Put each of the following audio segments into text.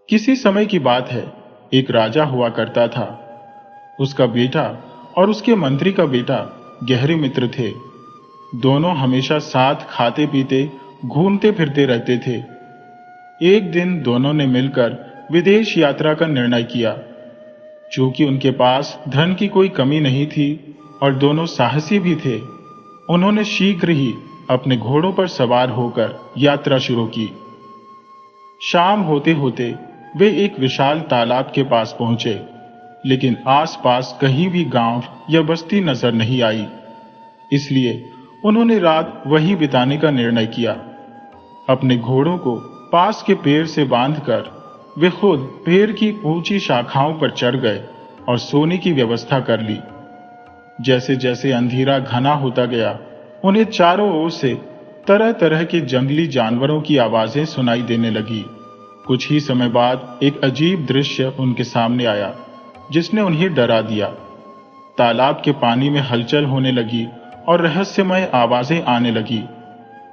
किसी समय की बात है, एक राजा हुआ करता था। उसका बेटा और उसके मंत्री का बेटा गहरे मित्र थे। दोनों हमेशा साथ खाते पीते घूमते फिरते रहते थे। एक दिन दोनों ने मिलकर विदेश यात्रा का निर्णय किया। चूंकि उनके पास धन की कोई कमी नहीं थी और दोनों साहसी भी थे, उन्होंने शीघ्र ही अपने घोड़ों पर सवार होकर यात्रा शुरू की। शाम होते होते वे एक विशाल तालाब के पास पहुंचे, लेकिन आसपास कहीं भी गांव या बस्ती नजर नहीं आई। इसलिए उन्होंने रात वहीं बिताने का निर्णय किया। अपने घोड़ों को पास के पेड़ से बांधकर वे खुद पेड़ की ऊंची शाखाओं पर चढ़ गए और सोने की व्यवस्था कर ली। जैसे जैसे अंधेरा घना होता गया, उन्हें चारों ओर से तरह तरह के जंगली जानवरों की आवाजें सुनाई देने लगी। कुछ ही समय बाद एक अजीब दृश्य उनके सामने आया, जिसने उन्हें डरा दिया। तालाब के पानी में हलचल होने लगी और रहस्यमय आवाजें आने लगी,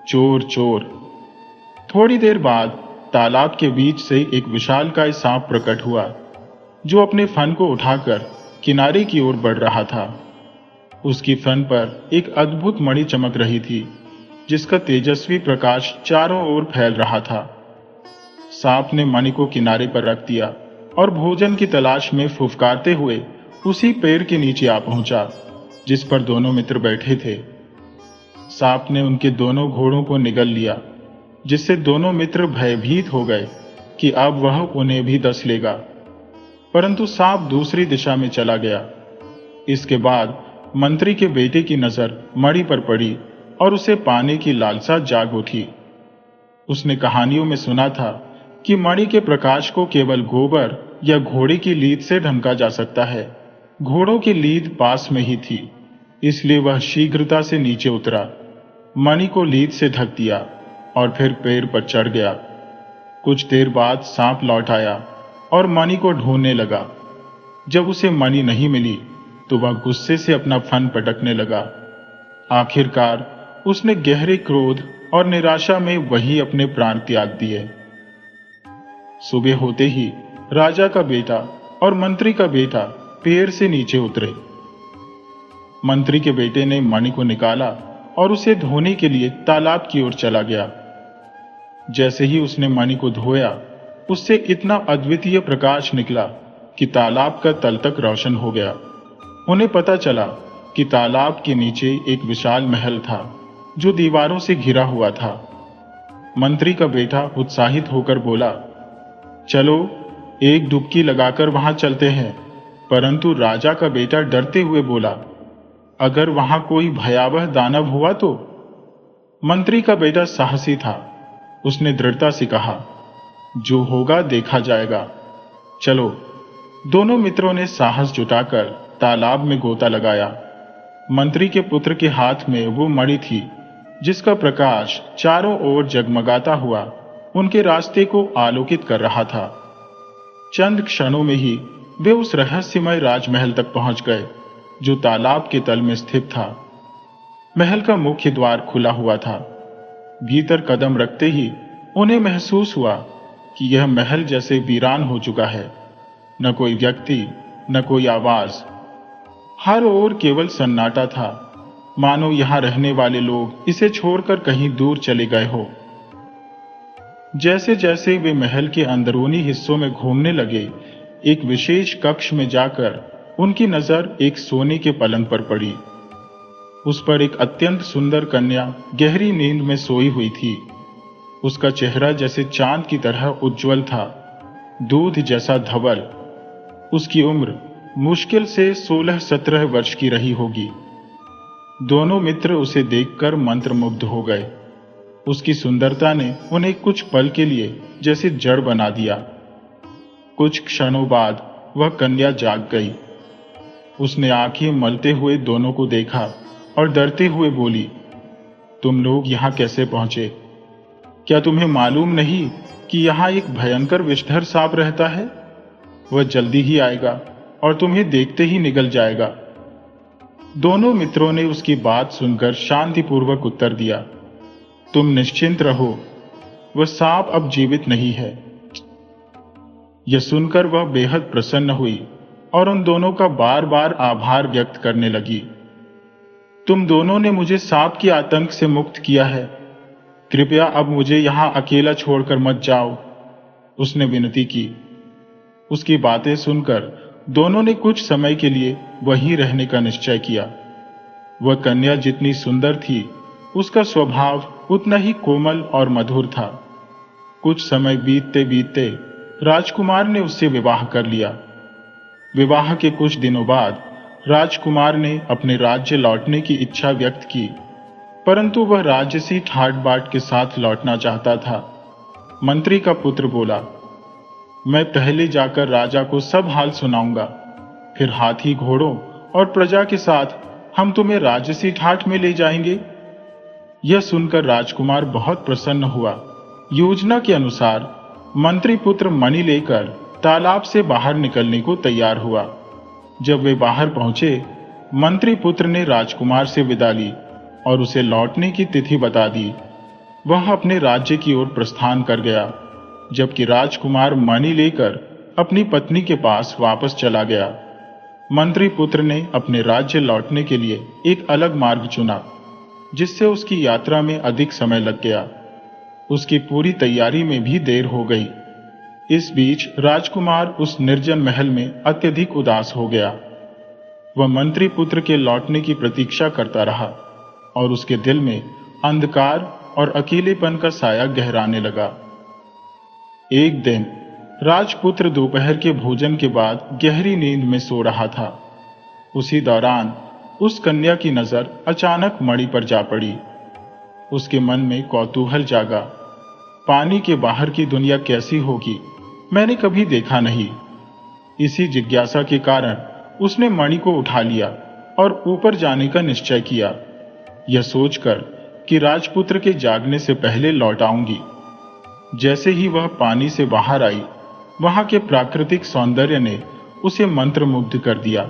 चोर चोर। थोड़ी देर बाद तालाब के बीच से एक विशालकाय सांप प्रकट हुआ, जो अपने फन को उठाकर किनारे की ओर बढ़ रहा था। उसकी फन पर एक अद्भुत मणि चमक रही थी, जिसका तेजस्वी प्रकाश चारों ओर फैल रहा था। सांप ने मणि को किनारे पर रख दिया और भोजन की तलाश में फुफकारते हुए उसी पेड़ के नीचे आ पहुंचा, जिस पर दोनों मित्र बैठे थे। सांप ने उनके दोनों घोड़ों को निगल लिया, जिससे दोनों मित्र भयभीत हो गए कि अब वह उन्हें भी डस लेगा। परंतु सांप दूसरी दिशा में चला गया। इसके बाद मंत्री के बेटे की नजर मणि पर पड़ी और उसे पाने की लालसा जाग उठी। उसने कहानियों में सुना था कि मणि के प्रकाश को केवल गोबर या घोड़े की लीद से ढंका जा सकता है। घोड़ों की लीद पास में ही थी, इसलिए वह शीघ्रता से नीचे उतरा, मणि को लीद से ढक दिया और फिर पेड़ पर चढ़ गया। कुछ देर बाद सांप लौट आया और मणि को ढूंढने लगा। जब उसे मणि नहीं मिली तो वह गुस्से से अपना फन पटकने लगा। आखिरकार उसने गहरे क्रोध और निराशा में वही अपने प्राण त्याग दिए। सुबह होते ही राजा का बेटा और मंत्री का बेटा पेड़ से नीचे उतरे। मंत्री के बेटे ने मणि को निकाला और उसे धोने के लिए तालाब की ओर चला गया। जैसे ही उसने मणि को धोया, उससे इतना अद्वितीय प्रकाश निकला कि तालाब का तल तक रोशन हो गया। उन्हें पता चला कि तालाब के नीचे एक विशाल महल था, जो दीवारों से घिरा हुआ था। मंत्री का बेटा उत्साहित होकर बोला, चलो एक डुबकी लगाकर वहां चलते हैं। परंतु राजा का बेटा डरते हुए बोला, अगर वहां कोई भयावह दानव हुआ तो? मंत्री का बेटा साहसी था। उसने दृढ़ता से कहा, जो होगा देखा जाएगा। चलो। दोनों मित्रों ने साहस जुटाकर तालाब में गोता लगाया। मंत्री के पुत्र के हाथ में वो मणि थी, जिसका प्रकाश चारों ओर जगमगाता हुआ उनके रास्ते को आलोकित कर रहा था। चंद क्षणों में ही वे उस रहस्यमय राजमहल तक पहुंच गए, जो तालाब के तल में स्थित था। महल का मुख्य द्वार खुला हुआ था। भीतर कदम रखते ही उन्हें महसूस हुआ कि यह महल जैसे वीरान हो चुका है। न कोई व्यक्ति, न कोई आवाज, हर ओर केवल सन्नाटा था, मानो यहां रहने वाले लोग इसे छोड़कर कहीं दूर चले गए हो। जैसे जैसे वे महल के अंदरूनी हिस्सों में घूमने लगे, एक विशेष कक्ष में जाकर उनकी नजर एक सोने के पलंग पर पड़ी। उस पर एक अत्यंत सुंदर कन्या गहरी नींद में सोई हुई थी। उसका चेहरा जैसे चांद की तरह उज्जवल था, दूध जैसा धवल। उसकी उम्र मुश्किल से 16-17 वर्ष की रही होगी। दोनों मित्र उसे देखकर मंत्रमुग्ध हो गए। उसकी सुंदरता ने उन्हें कुछ पल के लिए जैसे जड़ बना दिया। कुछ क्षणों बाद वह कन्या जाग गई। उसने आंखें मलते हुए दोनों को देखा और डरते हुए बोली, तुम लोग यहां कैसे पहुंचे? क्या तुम्हें मालूम नहीं कि यहां एक भयंकर विषधर सांप रहता है? वह जल्दी ही आएगा और तुम्हें देखते ही निगल जाएगा। दोनों मित्रों ने उसकी बात सुनकर शांतिपूर्वक उत्तर दिया, तुम निश्चिंत रहो, वह सांप अब जीवित नहीं है। यह सुनकर वह बेहद प्रसन्न हुई और उन दोनों का बार बार आभार व्यक्त करने लगी। तुम दोनों ने मुझे सांप के आतंक से मुक्त किया है, कृपया अब मुझे यहां अकेला छोड़कर मत जाओ, उसने विनती की। उसकी बातें सुनकर दोनों ने कुछ समय के लिए वहीं रहने का निश्चय किया। वह कन्या जितनी सुंदर थी, उसका स्वभाव उतना ही कोमल और मधुर था। कुछ समय बीतते बीतते राजकुमार ने उससे विवाह कर लिया। विवाह के कुछ दिनों बाद राजकुमार ने अपने राज्य लौटने की इच्छा व्यक्त की, परंतु वह राजसी ठाट बाट के साथ लौटना चाहता था। मंत्री का पुत्र बोला, मैं पहले जाकर राजा को सब हाल सुनाऊंगा, फिर हाथी घोड़ों और प्रजा के साथ हम तुम्हें राजसी ठाठ में ले जाएंगे। यह सुनकर राजकुमार बहुत प्रसन्न हुआ। योजना के अनुसार मंत्री पुत्र मणि लेकर तालाब से बाहर निकलने को तैयार हुआ। जब वे बाहर पहुंचे, मंत्री पुत्र ने राजकुमार से विदा ली और उसे लौटने की तिथि बता दी। वह अपने राज्य की ओर प्रस्थान कर गया, जबकि राजकुमार मणि लेकर अपनी पत्नी के पास वापस चला गया। मंत्री पुत्र ने अपने राज्य लौटने के लिए एक अलग मार्ग चुना, जिससे उसकी यात्रा में अधिक समय लग गया। उसकी पूरी तैयारी में भी देर हो गई। इस बीच राजकुमार उस निर्जन महल में अत्यधिक उदास हो गया। वह मंत्री पुत्र के लौटने की प्रतीक्षा करता रहा और उसके दिल में अंधकार और अकेलेपन का साया गहराने लगा। एक दिन राजपुत्र दोपहर के भोजन के बाद गहरी नींद में सो रहा था। उसी दौरान उस कन्या की नजर अचानक मणि पर जा पड़ी। उसके मन में कौतूहल जागा। पानी के बाहर की दुनिया कैसी होगी, मैंने कभी देखा नहीं। इसी जिज्ञासा के कारण उसने मणि को उठा लिया और ऊपर जाने का निश्चय किया, यह सोचकर कि राजपुत्र के जागने से पहले लौट आऊंगी। जैसे ही वह पानी से बाहर आई, वहां के प्राकृतिक सौंदर्य ने उसे मंत्रमुग्ध कर दिया।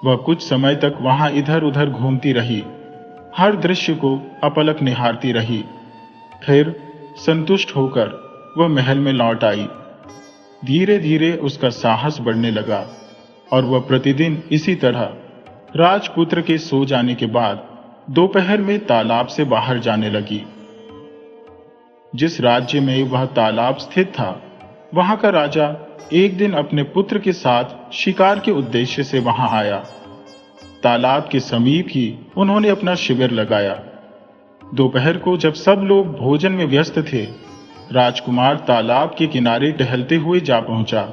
वह कुछ समय तक वहां इधर उधर घूमती रही, हर दृश्य को अपलक निहारती रही। फिर संतुष्ट होकर वह महल में लौट आई। धीरे धीरे उसका साहस बढ़ने लगा और वह प्रतिदिन इसी तरह राजपुत्र के सो जाने के बाद दोपहर में तालाब से बाहर जाने लगी। जिस राज्य में वह तालाब स्थित था, वहां का राजा एक दिन अपने पुत्र के साथ शिकार के उद्देश्य से वहां आया। तालाब के समीप ही उन्होंने अपना शिविर लगाया। दोपहर को जब सब लोग भोजन में व्यस्त थे, राजकुमार तालाब के किनारे टहलते हुए जा पहुंचा।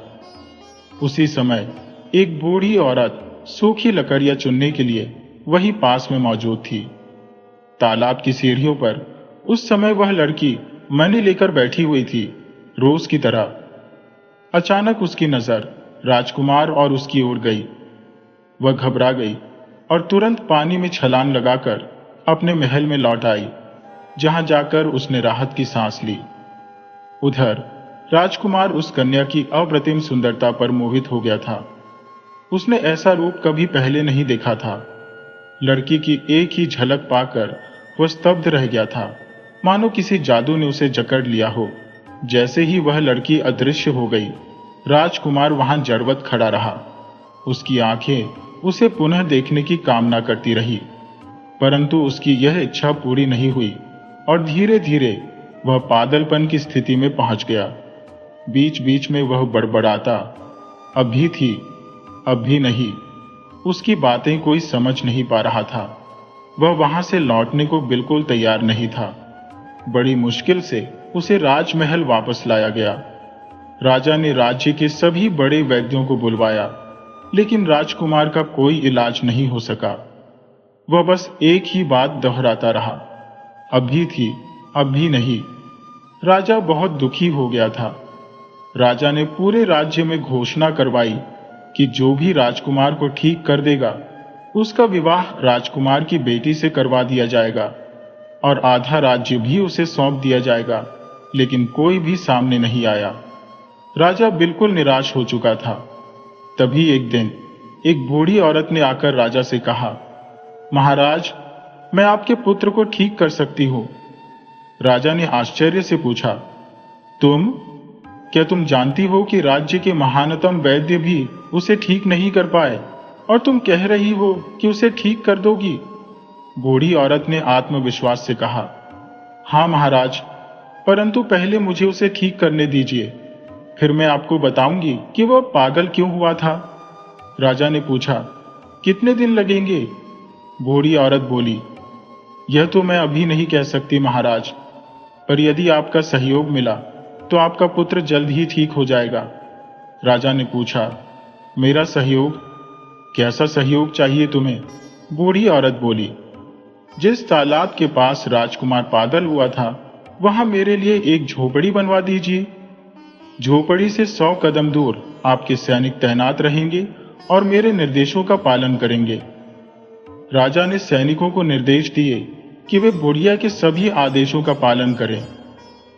उसी समय एक बूढ़ी औरत सूखी लकड़ियां चुनने के लिए वहीं पास में मौजूद थी। तालाब की सीढ़ियों पर उस समय वह लड़की मणि लेकर बैठी हुई थी, रोज की तरह। अचानक उसकी नजर राजकुमार और उसकी ओर गई। वह घबरा गई और तुरंत पानी में छलांग लगाकर अपने महल में लौट आई, जहां जाकर उसने राहत की सांस ली। उधर राजकुमार उस कन्या की अप्रतिम सुंदरता पर मोहित हो गया था। उसने ऐसा रूप कभी पहले नहीं देखा था। लड़की की एक ही झलक पाकर वह स्तब्ध रह गया था, मानो किसी जादू ने उसे जकड़ लिया हो। जैसे ही वह लड़की अदृश्य हो गई, राजकुमार वहां जड़वत खड़ा रहा। उसकी आंखें उसे पुनः देखने की कामना करती रही, परंतु उसकी यह इच्छा पूरी नहीं हुई और धीरे धीरे वह पागलपन की स्थिति में पहुंच गया। बीच बीच में वह बड़बड़ाता, अब भी थी, अब भी नहीं। उसकी बातें कोई समझ नहीं पा रहा था। वह वहां से लौटने को बिल्कुल तैयार नहीं था। बड़ी मुश्किल से उसे राजमहल वापस लाया गया। राजा ने राज्य के सभी बड़े वैद्यों को बुलवाया, लेकिन राजकुमार का कोई इलाज नहीं हो सका। वह बस एक ही बात दोहराता रहा, अब भी थी, अब भी नहीं। राजा बहुत दुखी हो गया था। राजा ने पूरे राज्य में घोषणा करवाई कि जो भी राजकुमार को ठीक कर देगा, उसका विवाह राजकुमार की बेटी से करवा दिया जाएगा और आधा राज्य भी उसे सौंप दिया जाएगा। लेकिन कोई भी सामने नहीं आया। राजा बिल्कुल निराश हो चुका था। तभी एक दिन एक बूढ़ी औरत ने आकर राजा से कहा, महाराज, मैं आपके पुत्र को ठीक कर सकती हूं। राजा ने आश्चर्य से पूछा, तुम? क्या तुम जानती हो कि राज्य के महानतम वैद्य भी उसे ठीक नहीं कर पाए, और तुम कह रही हो कि उसे ठीक कर दोगी? बूढ़ी औरत ने आत्मविश्वास से कहा, हाँ महाराज, परंतु पहले मुझे उसे ठीक करने दीजिए, फिर मैं आपको बताऊंगी कि वह पागल क्यों हुआ था। राजा ने पूछा, कितने दिन लगेंगे? बूढ़ी औरत बोली, यह तो मैं अभी नहीं कह सकती महाराज, पर यदि आपका सहयोग मिला तो आपका पुत्र जल्द ही ठीक हो जाएगा। राजा ने पूछा, मेरा सहयोग? कैसा सहयोग चाहिए तुम्हें? बूढ़ी औरत बोली, जिस तालाब के पास राजकुमार पागल हुआ था, वहां मेरे लिए एक झोपड़ी बनवा दीजिए। झोपड़ी से 100 कदम दूर आपके सैनिक तैनात रहेंगे और मेरे निर्देशों का पालन करेंगे। राजा ने सैनिकों को निर्देश दिए कि वे बुढ़िया के सभी आदेशों का पालन करें।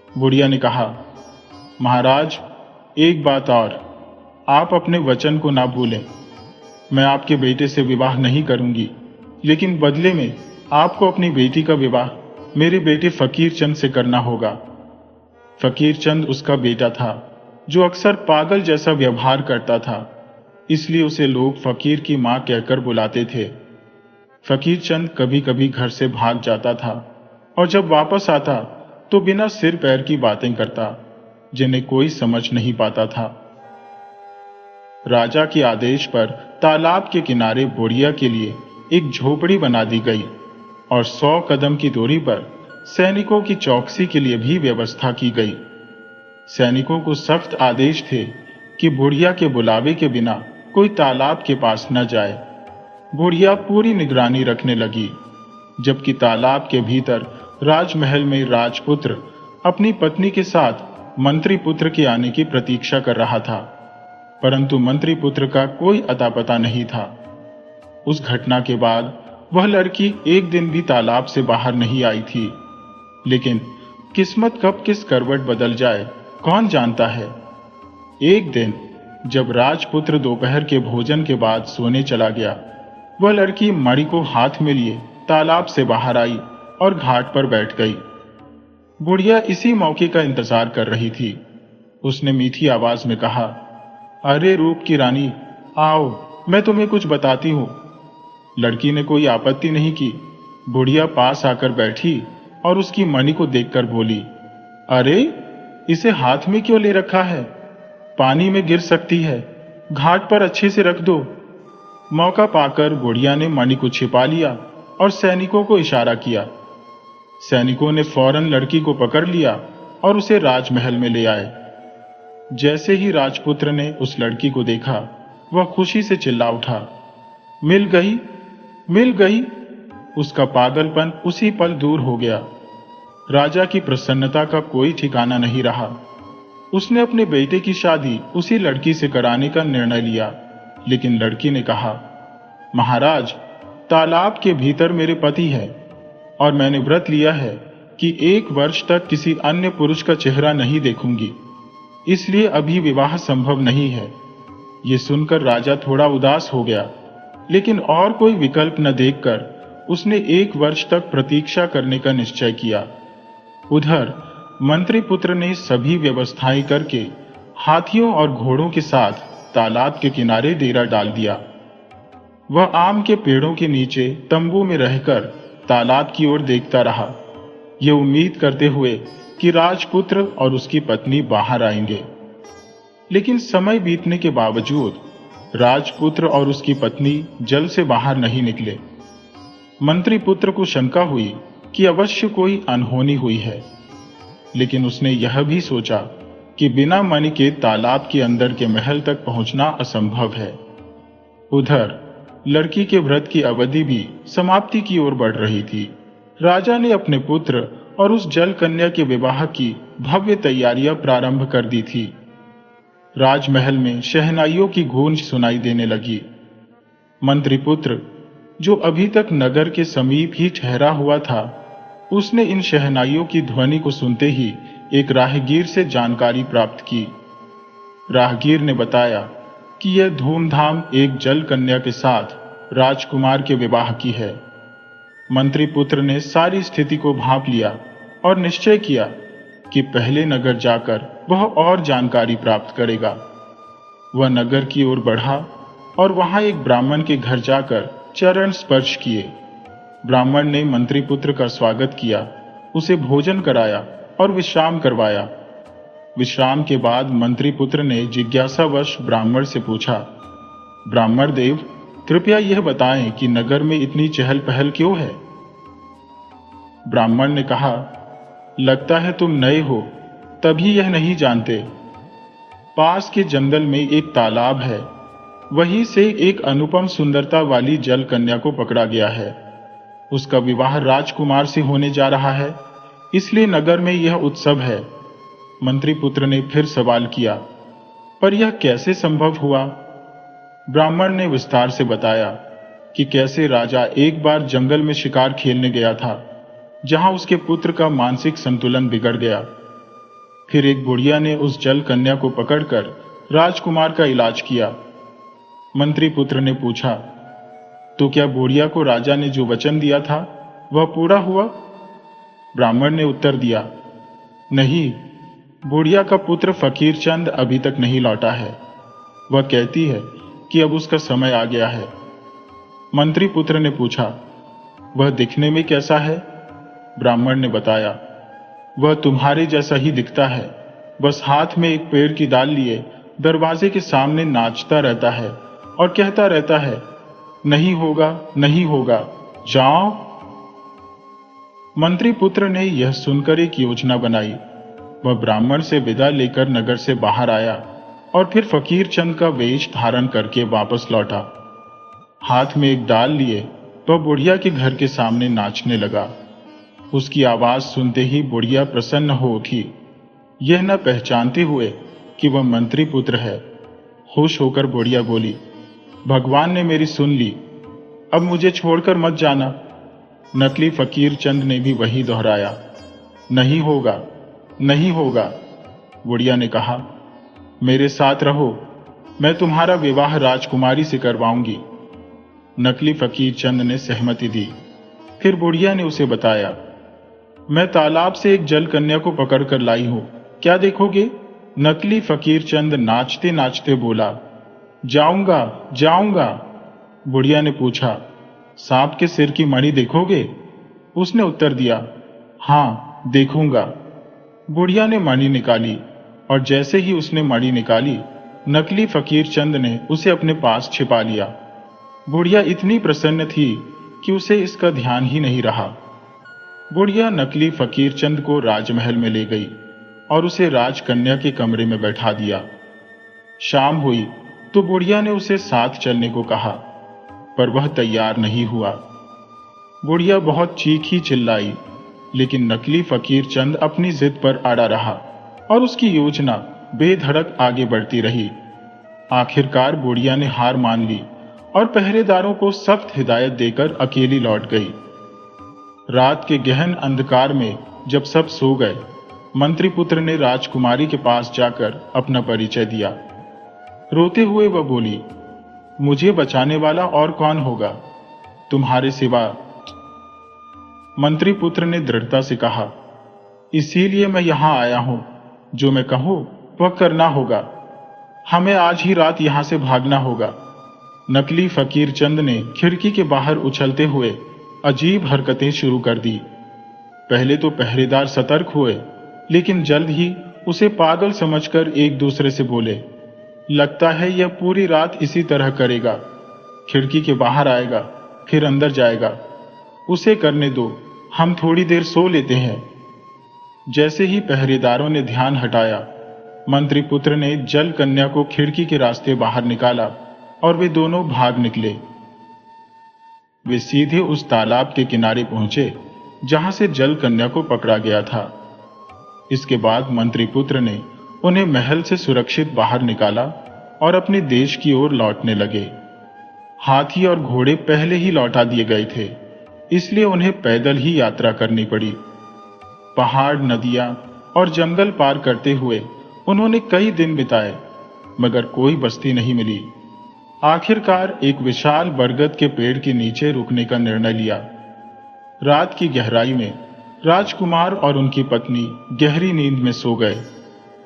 बुढ़िया ने कहा, महाराज, एक बात और, आप अपने वचन को ना भूलें। मैं आपके बेटे से विवाह नहीं करूंगी, लेकिन बदले में आपको अपनी बेटी का विवाह मेरे बेटे फकीर चंद से करना होगा। फकीर चंद उसका बेटा था, जो अक्सर पागल जैसा व्यवहार करता था, इसलिए उसे लोग फकीर की मां कहकर बुलाते थे। फकीर चंद कभी कभी घर से भाग जाता था और जब वापस आता तो बिना सिर पैर की बातें करता, जिन्हें कोई समझ नहीं पाता था। राजा के आदेश पर तालाब के किनारे बुढ़िया के लिए एक झोपड़ी बना दी गई और 100 कदम की दूरी पर सैनिकों की चौकसी के लिए भी व्यवस्था की गई। सैनिकों को सख्त आदेश थे कि बुढ़िया के बुलावे के बिना कोई तालाब के पास न जाए। बुढ़िया पूरी निगरानी रखने लगी, जबकि तालाब के भीतर राजमहल में राजपुत्र अपनी पत्नी के साथ मंत्री पुत्र के आने की प्रतीक्षा कर रहा था, परंतु मंत्री पुत्र का कोई अता पता नहीं था। उस घटना के बाद वह लड़की एक दिन भी तालाब से बाहर नहीं आई थी, लेकिन किस्मत कब किस करवट बदल जाए कौन जानता है। एक दिन जब राजपुत्र दोपहर के भोजन के बाद सोने चला गया, वह लड़की मणि को हाथ में लिए तालाब से बाहर आई और घाट पर बैठ गई। बुढ़िया इसी मौके का इंतजार कर रही थी। उसने मीठी आवाज में कहा, अरे रूप की रानी, आओ, मैं तुम्हें कुछ बताती हूं। लड़की ने कोई आपत्ति नहीं की। बुढ़िया पास आकर बैठी और उसकी मणि को देखकर बोली, अरे, इसे हाथ में क्यों ले रखा है? पानी में गिर सकती है, घाट पर अच्छे से रख दो। मौका पाकर बुढ़िया ने मणि को छिपा लिया और सैनिकों को इशारा किया। सैनिकों ने फौरन लड़की को पकड़ लिया और उसे राजमहल में ले आए। जैसे ही राजपुत्र ने उस लड़की को देखा, वह खुशी से चिल्ला उठा, मिल गई, मिल गई। उसका पागलपन उसी पल दूर हो गया। राजा की प्रसन्नता का कोई ठिकाना नहीं रहा। उसने अपने बेटे की शादी उसी लड़की से कराने का निर्णय लिया, लेकिन लड़की ने कहा, महाराज, तालाब के भीतर मेरे पति है और मैंने व्रत लिया है कि 1 वर्ष तक किसी अन्य पुरुष का चेहरा नहीं देखूंगी, इसलिए अभी विवाह संभव नहीं है। ये सुनकर राजा थोड़ा उदास हो गया, लेकिन और कोई विकल्प न देखकर उसने 1 वर्ष तक प्रतीक्षा करने का निश्चय किया। उधर मंत्री पुत्र ने सभी व्यवस्थाएं करके हाथियों और घोड़ों के साथ तालाब के किनारे डेरा डाल दिया। वह आम के पेड़ों के नीचे तंबू में रहकर तालाब की ओर देखता रहा, ये उम्मीद करते हुए कि राजपुत्र और उसकी पत्नी बाहर आएंगे। लेकिन समय बीतने के बावजूद राजपुत्र और उसकी पत्नी जल से बाहर नहीं निकले। मंत्री पुत्र को शंका हुई कि अवश्य कोई अनहोनी हुई है, लेकिन उसने यह भी सोचा कि बिना मणि के तालाब के अंदर के महल तक पहुंचना असंभव है। उधर लड़की के व्रत की अवधि भी समाप्ति की ओर बढ़ रही थी। राजा ने अपने पुत्र और उस जल कन्या के विवाह की भव्य तैयारियां प्रारंभ कर दी थी। राजमहल में शहनाइयों की गूंज सुनाई देने लगी। मंत्री पुत्र, जो अभी तक नगर के समीप ही ठहरा हुआ था, उसने इन शहनाइयों की ध्वनि को सुनते ही एक राहगीर से जानकारी प्राप्त की। राहगीर ने बताया कि यह धूमधाम एक जल कन्या के साथ राजकुमार के विवाह की है। मंत्री पुत्र ने सारी स्थिति को भांप लिया और निश्चय किया कि पहले नगर जाकर वह और जानकारी प्राप्त करेगा। वह नगर की ओर बढ़ा और वहां एक ब्राह्मण के घर जाकर चरण स्पर्श किए। ब्राह्मण ने मंत्री पुत्र का स्वागत किया, उसे भोजन कराया और विश्राम करवाया। विश्राम के बाद मंत्री पुत्र ने जिज्ञासावश ब्राह्मण से पूछा, ब्राह्मण देव, कृपया यह बताएं कि नगर में इतनी चहल पहल क्यों है? ब्राह्मण ने कहा, लगता है तुम नए हो, तभी यह नहीं जानते। पास के जंगल में एक तालाब है, वहीं से एक अनुपम सुंदरता वाली जल कन्या को पकड़ा गया है। उसका विवाह राजकुमार से होने जा रहा है, इसलिए नगर में यह उत्सव है। मंत्री पुत्र ने फिर सवाल किया, पर यह कैसे संभव हुआ? ब्राह्मण ने विस्तार से बताया कि कैसे राजा एक बार जंगल में शिकार खेलने गया था, जहां उसके पुत्र का मानसिक संतुलन बिगड़ गया। फिर एक बुढ़िया ने उस जल कन्या को पकड़कर राजकुमार का इलाज किया। मंत्री पुत्र ने पूछा, तो क्या बुढ़िया को राजा ने जो वचन दिया था वह पूरा हुआ? ब्राह्मण ने उत्तर दिया, नहीं, बुढ़िया का पुत्र फकीर चंद अभी तक नहीं लौटा है। वह कहती है कि अब उसका समय आ गया है। मंत्री पुत्र ने पूछा, वह दिखने में कैसा है? ब्राह्मण ने बताया, वह तुम्हारे जैसा ही दिखता है, बस हाथ में एक पेड़ की डाल लिए दरवाजे के सामने नाचता रहता है और कहता रहता है, नहीं होगा, नहीं होगा, जाओ। मंत्री पुत्र ने यह सुनकर एक योजना बनाई। वह ब्राह्मण से विदा लेकर नगर से बाहर आया और फिर फकीर चंद का वेश धारण करके वापस लौटा। हाथ में एक डाल लिए वह बुढ़िया के घर के सामने नाचने लगा। उसकी आवाज सुनते ही बुढ़िया प्रसन्न हो उठी, यह न पहचानते हुए कि वह मंत्री पुत्र है। खुश होकर बुढ़िया बोली, भगवान ने मेरी सुन ली, अब मुझे छोड़कर मत जाना। नकली फकीर चंद ने भी वही दोहराया, नहीं होगा, नहीं होगा। बुढ़िया ने कहा, मेरे साथ रहो, मैं तुम्हारा विवाह राजकुमारी से करवाऊंगी। नकली फकीर चंद ने सहमति दी। फिर बुढ़िया ने उसे बताया, मैं तालाब से एक जल कन्या को पकड़कर लाई हूं, क्या देखोगे? नकली फकीर चंद नाचते नाचते बोला, जाऊंगा, जाऊंगा। बुढ़िया ने पूछा, सांप के सिर की मणि देखोगे? उसने उत्तर दिया, हां, देखूंगा। बुढ़िया ने मणि निकाली और जैसे ही उसने मणि निकाली, नकली फकीर चंद ने उसे अपने पास छिपा लिया। बुढ़िया इतनी प्रसन्न थी कि उसे इसका ध्यान ही नहीं रहा। बुढ़िया नकली फकीर चंद को राजमहल में ले गई और उसे राजकन्या के कमरे में बैठा दिया। शाम हुई तो बुढ़िया ने उसे साथ चलने को कहा, पर वह तैयार नहीं हुआ। बुढ़िया बहुत चीखी चिल्लाई, लेकिन नकली फकीर चंद अपनी जिद पर अड़ा रहा और उसकी योजना बेधड़क आगे बढ़ती रही। आखिरकार बुढ़िया ने हार मान ली और पहरेदारों को सख्त हिदायत देकर अकेली लौट गई। रात के गहन अंधकार में जब सब सो गए, मंत्री पुत्र ने राजकुमारी के पास जाकर अपना परिचय दिया। रोते हुए वह बोली, मुझे बचाने वाला और कौन होगा तुम्हारे सिवा? मंत्री पुत्र ने दृढ़ता से कहा, इसीलिए मैं यहां आया हूं, जो मैं कहूं वह करना होगा। हमें आज ही रात यहां से भागना होगा। नकली फकीर चंद ने खिड़की के बाहर उछलते हुए अजीब हरकतें शुरू कर दी। पहले तो पहरेदार सतर्क हुए, लेकिन जल्द ही उसे पागल समझकर एक दूसरे से बोले, लगता है यह पूरी रात इसी तरह करेगा। खिड़की के बाहर आएगा, फिर अंदर जाएगा। उसे करने दो, हम थोड़ी देर सो लेते हैं। जैसे ही पहरेदारों ने ध्यान हटाया, मंत्री पुत्र ने जल कन्या को खिड़की के रास्ते बाहर निकाला और वे दोनों भाग निकले। वे सीधे उस तालाब के किनारे पहुंचे जहां से जल कन्या को पकड़ा गया था। इसके बाद मंत्री पुत्र ने उन्हें महल से सुरक्षित बाहर निकाला और अपने देश की ओर लौटने लगे। हाथी और घोड़े पहले ही लौटा दिए गए थे, इसलिए उन्हें पैदल ही यात्रा करनी पड़ी। पहाड़, नदियां और जंगल पार करते हुए उन्होंने कई दिन बिताए, मगर कोई बस्ती नहीं मिली। आखिरकार एक विशाल बरगद के पेड़ के नीचे रुकने का निर्णय लिया। रात की गहराई में राजकुमार और उनकी पत्नी गहरी नींद में सो गए,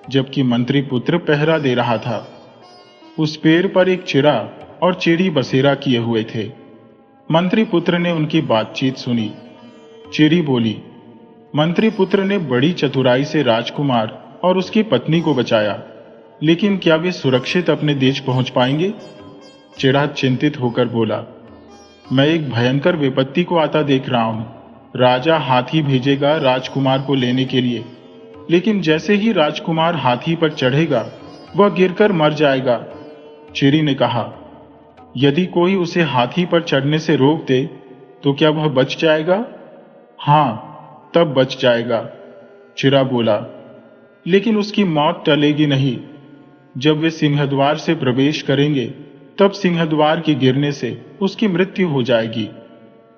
जबकि मंत्री पुत्र पहरा दे रहा था। उस पेड़ पर एक चिड़ा और चिड़ी बसेरा किए हुए थे। मंत्री पुत्र ने उनकी बातचीत सुनी। चिड़ी बोली, मंत्री पुत्र ने बड़ी चतुराई से राजकुमार और उसकी पत्नी को बचाया, लेकिन क्या वे सुरक्षित अपने देश पहुंच पाएंगे? चिड़ा चिंतित होकर बोला, मैं एक भयंकर विपत्ति को आता देख रहा हूं। राजा हाथी भेजेगा राजकुमार को लेने के लिए, लेकिन जैसे ही राजकुमार हाथी पर चढ़ेगा वह गिरकर मर जाएगा। चिड़ी ने कहा, यदि कोई उसे हाथी पर चढ़ने से रोक दे तो क्या वह बच जाएगा? हाँ, तब बच जाएगा। चिड़ा बोला, लेकिन उसकी मौत टलेगी नहीं। जब वे सिंहद्वार से प्रवेश करेंगे तब सिंहद्वार के गिरने से उसकी मृत्यु हो जाएगी।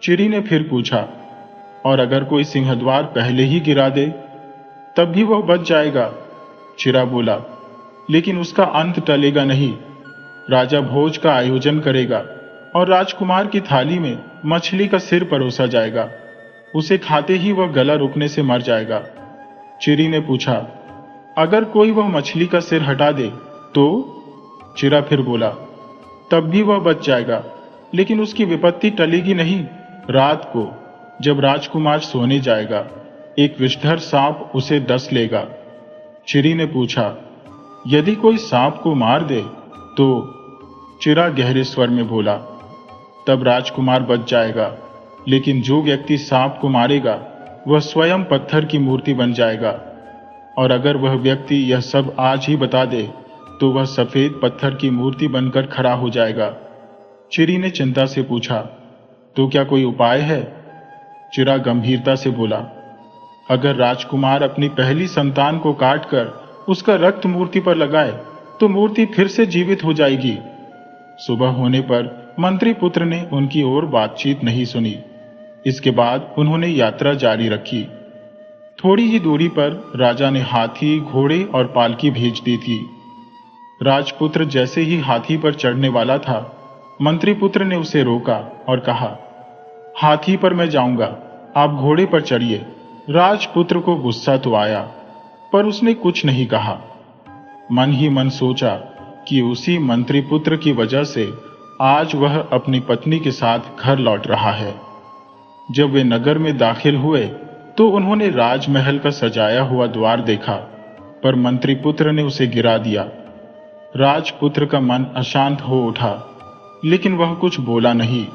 चिड़ी ने फिर पूछा, और अगर कोई सिंहद्वार पहले ही गिरा दे तब भी वह बच जाएगा? चिड़ा बोला, लेकिन उसका अंत टलेगा नहीं। राजा भोज का आयोजन करेगा और राजकुमार की थाली में मछली का सिर परोसा जाएगा। उसे खाते ही वह गला रुकने से मर जाएगा। चिड़ी ने पूछा, अगर कोई वह मछली का सिर हटा दे तो? चिड़ा फिर बोला, तब भी वह बच जाएगा, लेकिन उसकी विपत्ति टलेगी नहीं। रात को जब राजकुमार सोने जाएगा, एक विषधर सांप उसे डस लेगा। चिड़ी ने पूछा, यदि कोई सांप को मार दे तो? चिड़ा गहरे स्वर में बोला, तब राजकुमार बच जाएगा, लेकिन जो व्यक्ति सांप को मारेगा वह स्वयं पत्थर की मूर्ति बन जाएगा। और अगर वह व्यक्ति यह सब आज ही बता दे तो वह सफेद पत्थर की मूर्ति बनकर खड़ा हो जाएगा। चिड़ी ने चिंता से पूछा, तो क्या कोई उपाय है? चिड़ा गंभीरता से बोला, अगर राजकुमार अपनी पहली संतान को काटकर उसका रक्त मूर्ति पर लगाए तो मूर्ति फिर से जीवित हो जाएगी। सुबह होने पर मंत्री पुत्र ने उनकी ओर बातचीत नहीं सुनी। इसके बाद उन्होंने यात्रा जारी रखी। थोड़ी ही दूरी पर राजा ने हाथी, घोड़े और पालकी भेज दी थी। राजपुत्र जैसे ही हाथी पर चढ़ने वाला था, मंत्री पुत्र ने उसे रोका और कहा, हाथी पर मैं जाऊंगा, आप घोड़े पर चढ़िए। राजपुत्र को गुस्सा तो आया, पर उसने कुछ नहीं कहा। मन ही मन सोचा कि उसी मंत्री पुत्र की वजह से आज वह अपनी पत्नी के साथ घर लौट रहा है। जब वे नगर में दाखिल हुए तो उन्होंने राजमहल का सजाया हुआ द्वार देखा, पर मंत्री पुत्र ने उसे गिरा दिया। राजपुत्र का मन अशांत हो उठा, लेकिन वह कुछ बोला नहीं।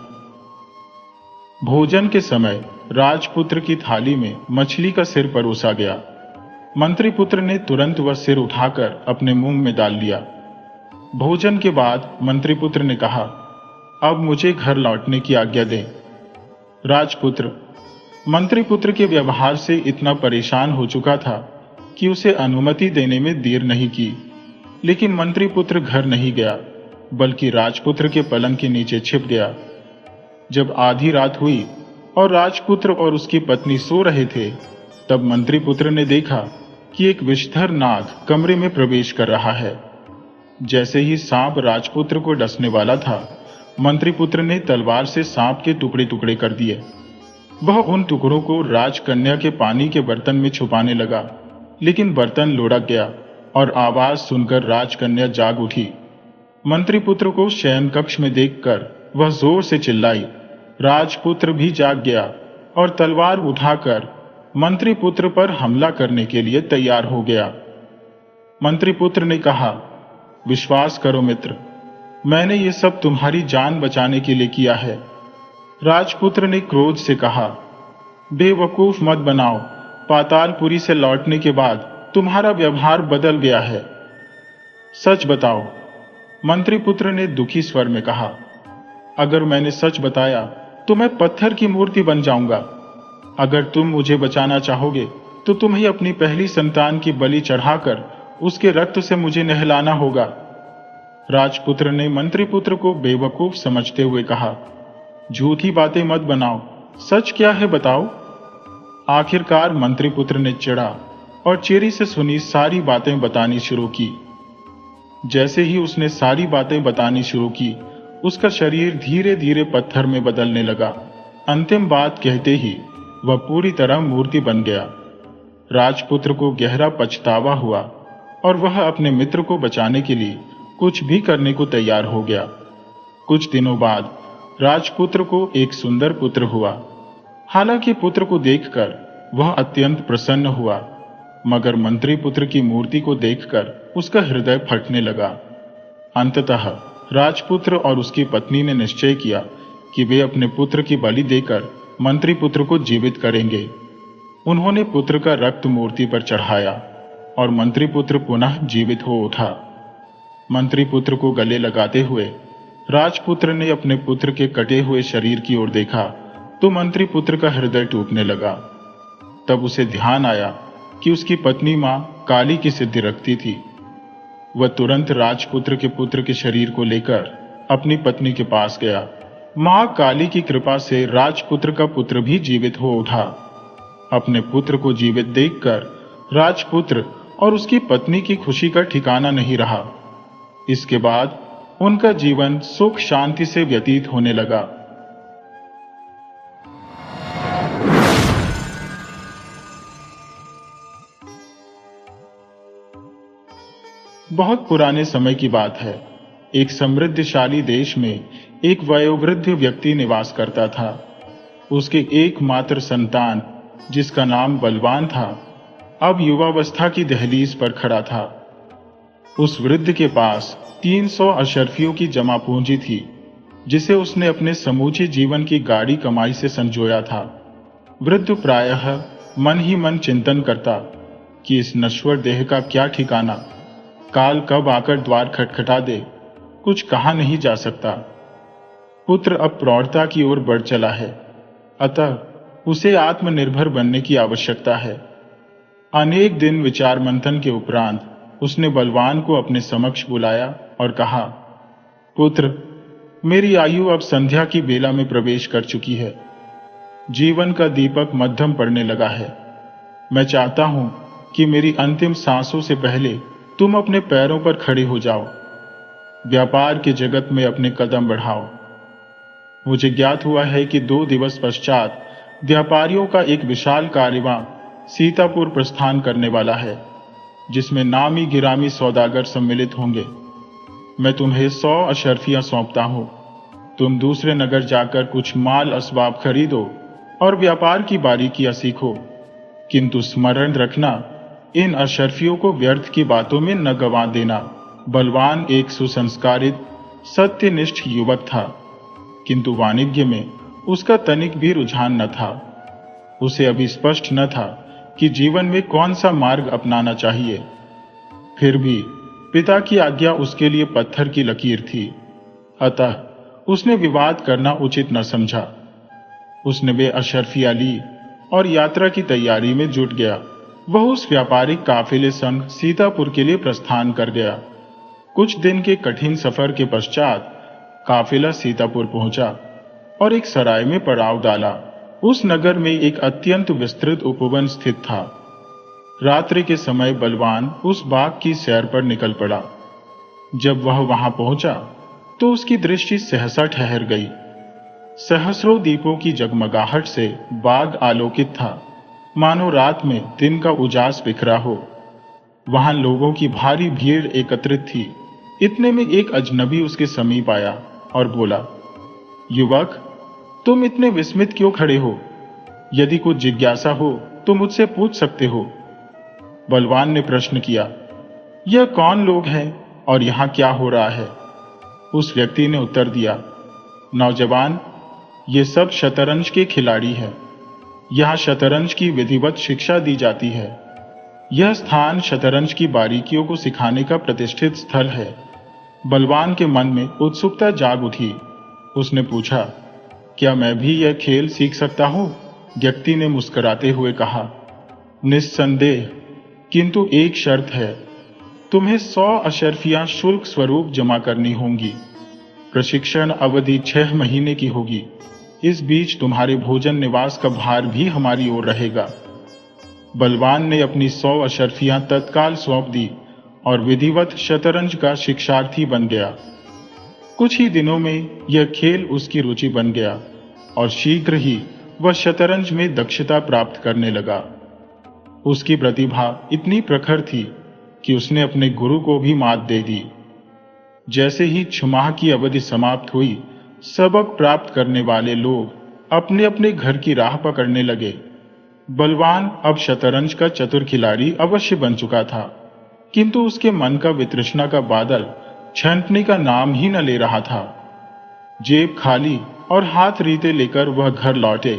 भोजन के समय राजपुत्र की थाली में मछली का सिर परोसा गया। मंत्री पुत्र ने तुरंत वह सिर उठाकर अपने मुंह में डाल लिया। भोजन के बाद मंत्री पुत्र ने कहा, अब मुझे घर लौटने की आज्ञा दें। राजपुत्र मंत्री पुत्र के व्यवहार से इतना परेशान हो चुका था कि उसे अनुमति देने में देर नहीं की, लेकिन मंत्री पुत्र घर नहीं गया, बल्कि राजपुत्र के पलंग के नीचे छिप गया। जब आधी रात हुई और राजपुत्र और उसकी पत्नी सो रहे थे, तब मंत्री पुत्र ने देखा कि एक विषधर नाग कमरे में प्रवेश कर रहा है। जैसे ही सांप राजपुत्र को डसने वाला था, मंत्री पुत्र ने तलवार से सांप के टुकड़े टुकड़े कर दिए। वह उन टुकड़ों को राजकन्या के पानी के बर्तन में छुपाने लगा, लेकिन बर्तन लुढ़क गया और आवाज सुनकर राजकन्या जाग उठी। मंत्री पुत्र को शयन कक्ष में देखकर वह जोर से चिल्लाई। राजपुत्र भी जाग गया और तलवार उठाकर मंत्री पुत्र पर हमला करने के लिए तैयार हो गया। मंत्री पुत्र ने कहा, विश्वास करो मित्र, मैंने ये सब तुम्हारी जान बचाने के लिए किया है। राजपुत्र ने क्रोध से कहा, बेवकूफ मत बनाओ, पातालपुरी से लौटने के बाद तुम्हारा व्यवहार बदल गया है। सच बताओ। मंत्री पुत्र ने दुखी स्वर में कहा, अगर मैंने सच बताया तो मैं पत्थर की मूर्ति बन जाऊंगा। अगर तुम मुझे बचाना चाहोगे तो तुम्हें अपनी पहली संतान की बलि चढ़ाकर उसके रक्त से मुझे नहलाना होगा। राजपुत्र ने मंत्री पुत्र को बेवकूफ समझते हुए कहा, झूठी बातें मत बनाओ, सच क्या है बताओ। आखिरकार मंत्री पुत्र ने चिढ़ा और चिड़ी से सुनी सारी बातें बतानी शुरू की। जैसे ही उसने सारी बातें बतानी शुरू की, उसका शरीर धीरे धीरे पत्थर में बदलने लगा। अंतिम बात कहते ही वह पूरी तरह मूर्ति बन गया। राजपुत्र को गहरा पछतावा हुआ और वह अपने मित्र को बचाने के लिए कुछ भी करने को तैयार हो गया। कुछ दिनों बाद राजपुत्र को एक सुंदर पुत्र हुआ। हालांकि पुत्र को देखकर वह अत्यंत प्रसन्न हुआ, मगर मंत्री पुत्र की मूर्ति को देखकर उसका हृदय फटने लगा। अंततः राजपुत्र और उसकी पत्नी ने निश्चय किया कि वे अपने पुत्र की बलि देकर मंत्री पुत्र को जीवित करेंगे। उन्होंने पुत्र का रक्त मूर्ति पर चढ़ाया और मंत्री पुत्र पुनः जीवित हो उठा। मंत्री पुत्र को गले लगाते हुए राजपुत्र ने अपने पुत्र के कटे हुए शरीर की ओर देखा तो मंत्री पुत्र का हृदय टूटने लगा। तब उसे ध्यान आया कि उसकी पत्नी मां काली की सिद्धि रखती थी। वह तुरंत राजपुत्र के पुत्र के शरीर को लेकर अपनी पत्नी के पास गया। मां काली की कृपा से राजपुत्र का पुत्र भी जीवित हो उठा। अपने पुत्र को जीवित देखकर राजपुत्र और उसकी पत्नी की खुशी का ठिकाना नहीं रहा। इसके बाद उनका जीवन सुख शांति से व्यतीत होने लगा। बहुत पुराने समय की बात है। एक समृद्धशाली देश में एक वयोवृद्ध व्यक्ति निवास करता था। उसके एकमात्र संतान, जिसका नाम बलवान था, अब युवावस्था की दहलीज पर खड़ा था। उस वृद्ध के पास 300 अशर्फियों की जमा पूंजी थी, जिसे उसने अपने समूचे जीवन की गाढ़ी कमाई से संजोया था। वृद्ध प्रायः मन ही मन चिंतन करता कि इस नश्वर देह का क्या ठिकाना, काल कब आकर द्वार खटखटा दे, कुछ कहा नहीं जा सकता। पुत्र अब प्रौढ़ता की ओर बढ़ चला है, अतः उसे आत्मनिर्भर बनने की आवश्यकता है। अनेक दिन विचार मंथन के उपरांत उसने बलवान को अपने समक्ष बुलाया और कहा, पुत्र, मेरी आयु अब संध्या की बेला में प्रवेश कर चुकी है। जीवन का दीपक मध्यम पड़ने लगा है। मैं चाहता हूं कि मेरी अंतिम सांसों से पहले तुम अपने पैरों पर खड़े हो जाओ, व्यापार के जगत में अपने कदम बढ़ाओ। मुझे ज्ञात हुआ है कि 2 दिवस पश्चात व्यापारियों का एक विशाल कारवां सीतापुर प्रस्थान करने वाला है, जिसमें नामी गिरामी सौदागर सम्मिलित होंगे। मैं तुम्हें 100 अशर्फियां सौंपता हूं। तुम दूसरे नगर जाकर कुछ माल असबाब खरीदो और व्यापार की बारीकियां सीखो, किंतु स्मरण रखना, इन अशर्फियों को व्यर्थ की बातों में न गंवा देना। बलवान एक सुसंस्कारित, सत्यनिष्ठ युवक था, किंतु वाणिज्य में उसका तनिक भी रुझान न था। उसे अभी स्पष्ट न था कि जीवन में कौन सा मार्ग अपनाना चाहिए। फिर भी पिता की आज्ञा उसके लिए पत्थर की लकीर थी, अतः उसने विवाद करना उचित न समझा। उसने वे अशर्फियां ली और यात्रा की तैयारी में जुट गया। वह उस व्यापारिक काफिले संग सीतापुर के लिए प्रस्थान कर गया। कुछ दिन के कठिन सफर के पश्चात काफिला सीतापुर पहुंचा और एक सराय में पड़ाव डाला। उस नगर में एक अत्यंत विस्तृत उपवन स्थित था। रात्रि के समय बलवान उस बाग की सैर पर निकल पड़ा। जब वह वहां पहुंचा तो उसकी दृष्टि सहसा ठहर गई। सहस्रों दीपों की जगमगाहट से बाग आलोकित था, मानो रात में दिन का उजास बिखरा हो। वहां लोगों की भारी भीड़ एकत्रित थी। इतने में एक अजनबी उसके समीप आया और बोला, युवक, तुम इतने विस्मित क्यों खड़े हो? यदि कुछ जिज्ञासा हो तो मुझसे पूछ सकते हो। बलवान ने प्रश्न किया, यह कौन लोग हैं और यहां क्या हो रहा है? उस व्यक्ति ने उत्तर दिया, नौजवान, ये सब शतरंज के खिलाड़ी हैं। यहां शतरंज की विधिवत शिक्षा दी जाती है। यह स्थान शतरंज की बारीकियों को सिखाने का प्रतिष्ठित स्थल है। बलवान के मन में उत्सुकता जाग उठी। उसने पूछा, क्या मैं भी यह खेल सीख सकता हूं? व्यक्ति ने मुस्कुराते हुए कहा, निस्संदेह, किंतु एक शर्त है, तुम्हें 100 अशर्फियां शुल्क स्वरूप जमा करनी होंगी। प्रशिक्षण अवधि 6 महीने की होगी। इस बीच तुम्हारे भोजन निवास का भार भी हमारी ओर रहेगा। बलवान ने अपनी 100 अशर्फियां तत्काल सौंप दी और विधिवत शतरंज का शिक्षार्थी बन गया। कुछ ही दिनों में यह खेल उसकी रुचि बन गया और शीघ्र ही वह शतरंज में दक्षता प्राप्त करने लगा। उसकी प्रतिभा इतनी प्रखर थी कि उसने अपने गुरु को भी मात दे दी। जैसे ही 6 माह की अवधि समाप्त हुई, सबक प्राप्त करने वाले लोग अपने अपने घर की राह पकड़ने लगे। बलवान अब शतरंज का चतुर खिलाड़ी अवश्य बन चुका था, किंतु उसके मन का वितृष्णा का बादल छंटने का नाम ही न ले रहा था। जेब खाली और हाथ रीते लेकर वह घर लौटे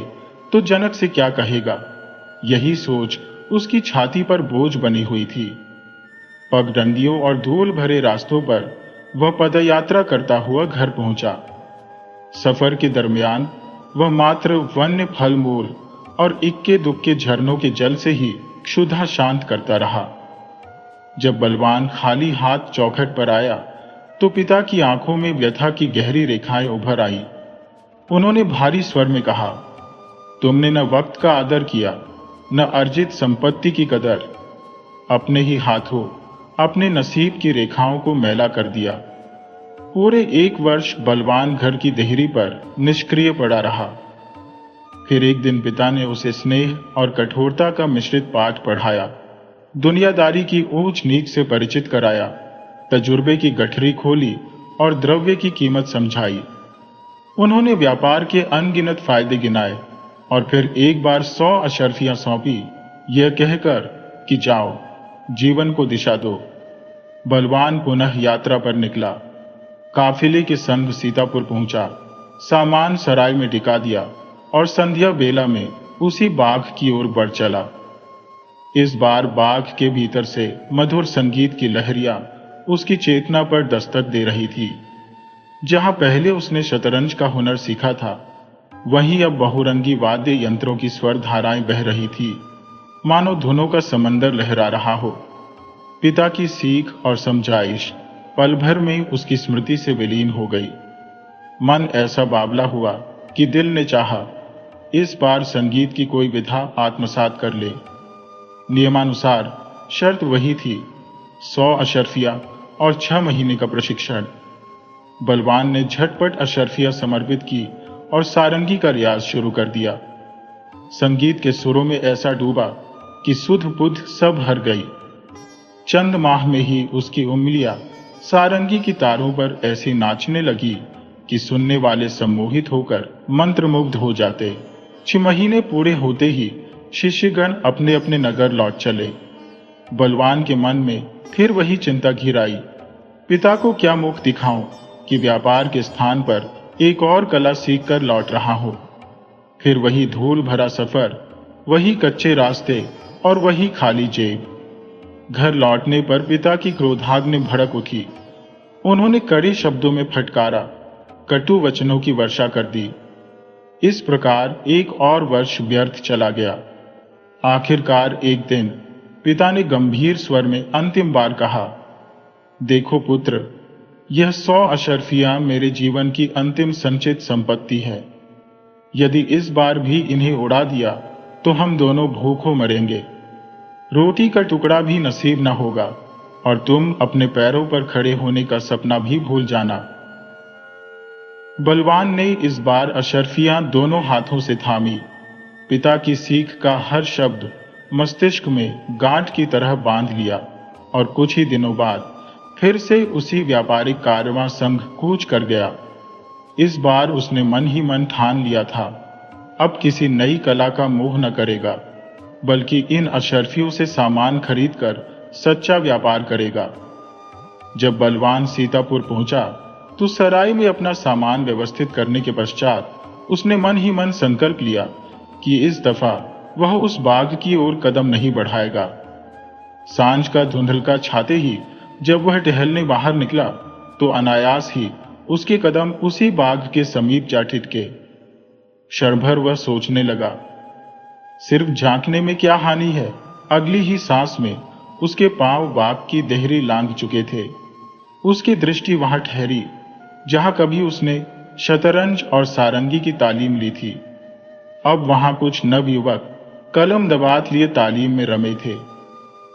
तो जनक से क्या कहेगा, यही सोच उसकी छाती पर बोझ बनी हुई थी। पगडंडियों और धूल भरे रास्तों पर वह पदयात्रा करता हुआ घर पहुंचा। सफर के दरमियान वह मात्र वन्य फल मूल और इक्के दुक्के झरनों के जल से ही क्षुधा शांत करता रहा। जब बलवान खाली हाथ चौखट पर आया तो पिता की आंखों में व्यथा की गहरी रेखाएं उभर आई। उन्होंने भारी स्वर में कहा, तुमने न वक्त का आदर किया, न अर्जित संपत्ति की कदर। अपने ही हाथों अपने नसीब की रेखाओं को मैला कर दिया। पूरे 1 वर्ष बलवान घर की देहरी पर निष्क्रिय पड़ा रहा। फिर एक दिन पिता ने उसे स्नेह और कठोरता का मिश्रित पाठ पढ़ाया, दुनियादारी की ऊंच नीच से परिचित कराया, तजुर्बे की गठरी खोली और द्रव्य की कीमत समझाई। उन्होंने व्यापार के अनगिनत फायदे गिनाए और फिर एक बार 100 अशर्फियां सौंपी, यह कहकर कि जाओ, जीवन को दिशा दो। बलवान पुनः यात्रा पर निकला। काफिले के संग सीतापुर पहुंचा, सामान सराय में टिका दिया और संध्या बेला में उसी बाग की ओर बढ़ चला। इस बार बाग के भीतर से मधुर संगीत की लहरियां उसकी चेतना पर दस्तक दे रही थी। जहां पहले उसने शतरंज का हुनर सीखा था, वहीं अब बहुरंगी वाद्य यंत्रों की स्वर धाराएं बह रही थी, मानो धुनों का समंदर लहरा रहा हो। पिता की सीख और समझाइश पल भर में उसकी स्मृति से विलीन हो गई। मन ऐसा बावला हुआ कि दिल ने चाहा, इस बार संगीत की कोई विधा आत्मसात कर ले। नियमानुसार शर्त वही थी, 100 अशर्फिया और 6 महीने का प्रशिक्षण। बलवान ने झटपट अशर्फिया समर्पित की और सारंगी का रियाज शुरू कर दिया। संगीत के सुरों में ऐसा डूबा कि सुध बुध सब हर गई। चंद माह में ही उसकी उंगलियां सारंगी की तारों पर ऐसी नाचने लगी कि सुनने वाले सम्मोहित होकर मंत्रमुग्ध हो जाते। 6 महीने पूरे होते ही शिष्यगण अपने अपने नगर लौट चले। बलवान के मन में फिर वही चिंता घिर आई, पिता को क्या मुख दिखाऊं कि व्यापार के स्थान पर एक और कला सीख कर लौट रहा हूं। फिर वही धूल भरा सफर, वही कच्चे रास्ते और वही खाली जेब। घर लौटने पर पिता की क्रोधाग्नि भड़क उठी। उन्होंने कड़े शब्दों में फटकारा, कटु वचनों की वर्षा कर दी। इस प्रकार 1 और वर्ष व्यर्थ चला गया। आखिरकार एक दिन पिता ने गंभीर स्वर में अंतिम बार कहा, देखो पुत्र, यह 100 अशर्फियां मेरे जीवन की अंतिम संचित संपत्ति है। यदि इस बार भी इन्हें उड़ा दिया तो हम दोनों भूखों मरेंगे। रोटी का टुकड़ा भी नसीब न होगा और तुम अपने पैरों पर खड़े होने का सपना भी भूल जाना। बलवान ने इस बार अशर्फियां दोनों हाथों से थामी। पिता की सीख का हर शब्द मस्तिष्क में गांठ की तरह बांध लिया और कुछ ही दिनों बाद फिर से उसी व्यापारिक कारवां संग कूच कर गया। इस बार उसने मन ही मन ठान लिया था, अब किसी नई कला का मोह न करेगा, बल्कि इन अशर्फियों से सामान खरीदकर सच्चा व्यापार करेगा। जब बलवान सीतापुर पहुंचा तो सराय में अपना सामान व्यवस्थित करने के पश्चात उसने मन ही मन संकल्प लिया कि इस दफा वह उस बाग की ओर कदम नहीं बढ़ाएगा। सांझ का धुंधलका छाते ही जब वह टहलने बाहर निकला तो अनायास ही उसके कदम उसी बाग के समीप जा ठिठके। क्षण भर वह सोचने लगा, सिर्फ झांकने में क्या हानि है। अगली ही सांस में उसके पांव बाग की देहरी लांघ चुके थे। उसकी दृष्टि वहां ठहरी जहां कभी उसने शतरंज और सारंगी की तालीम ली थी। अब वहां कुछ नवयुवक कलम दबात लिए तालीम में रमे थे।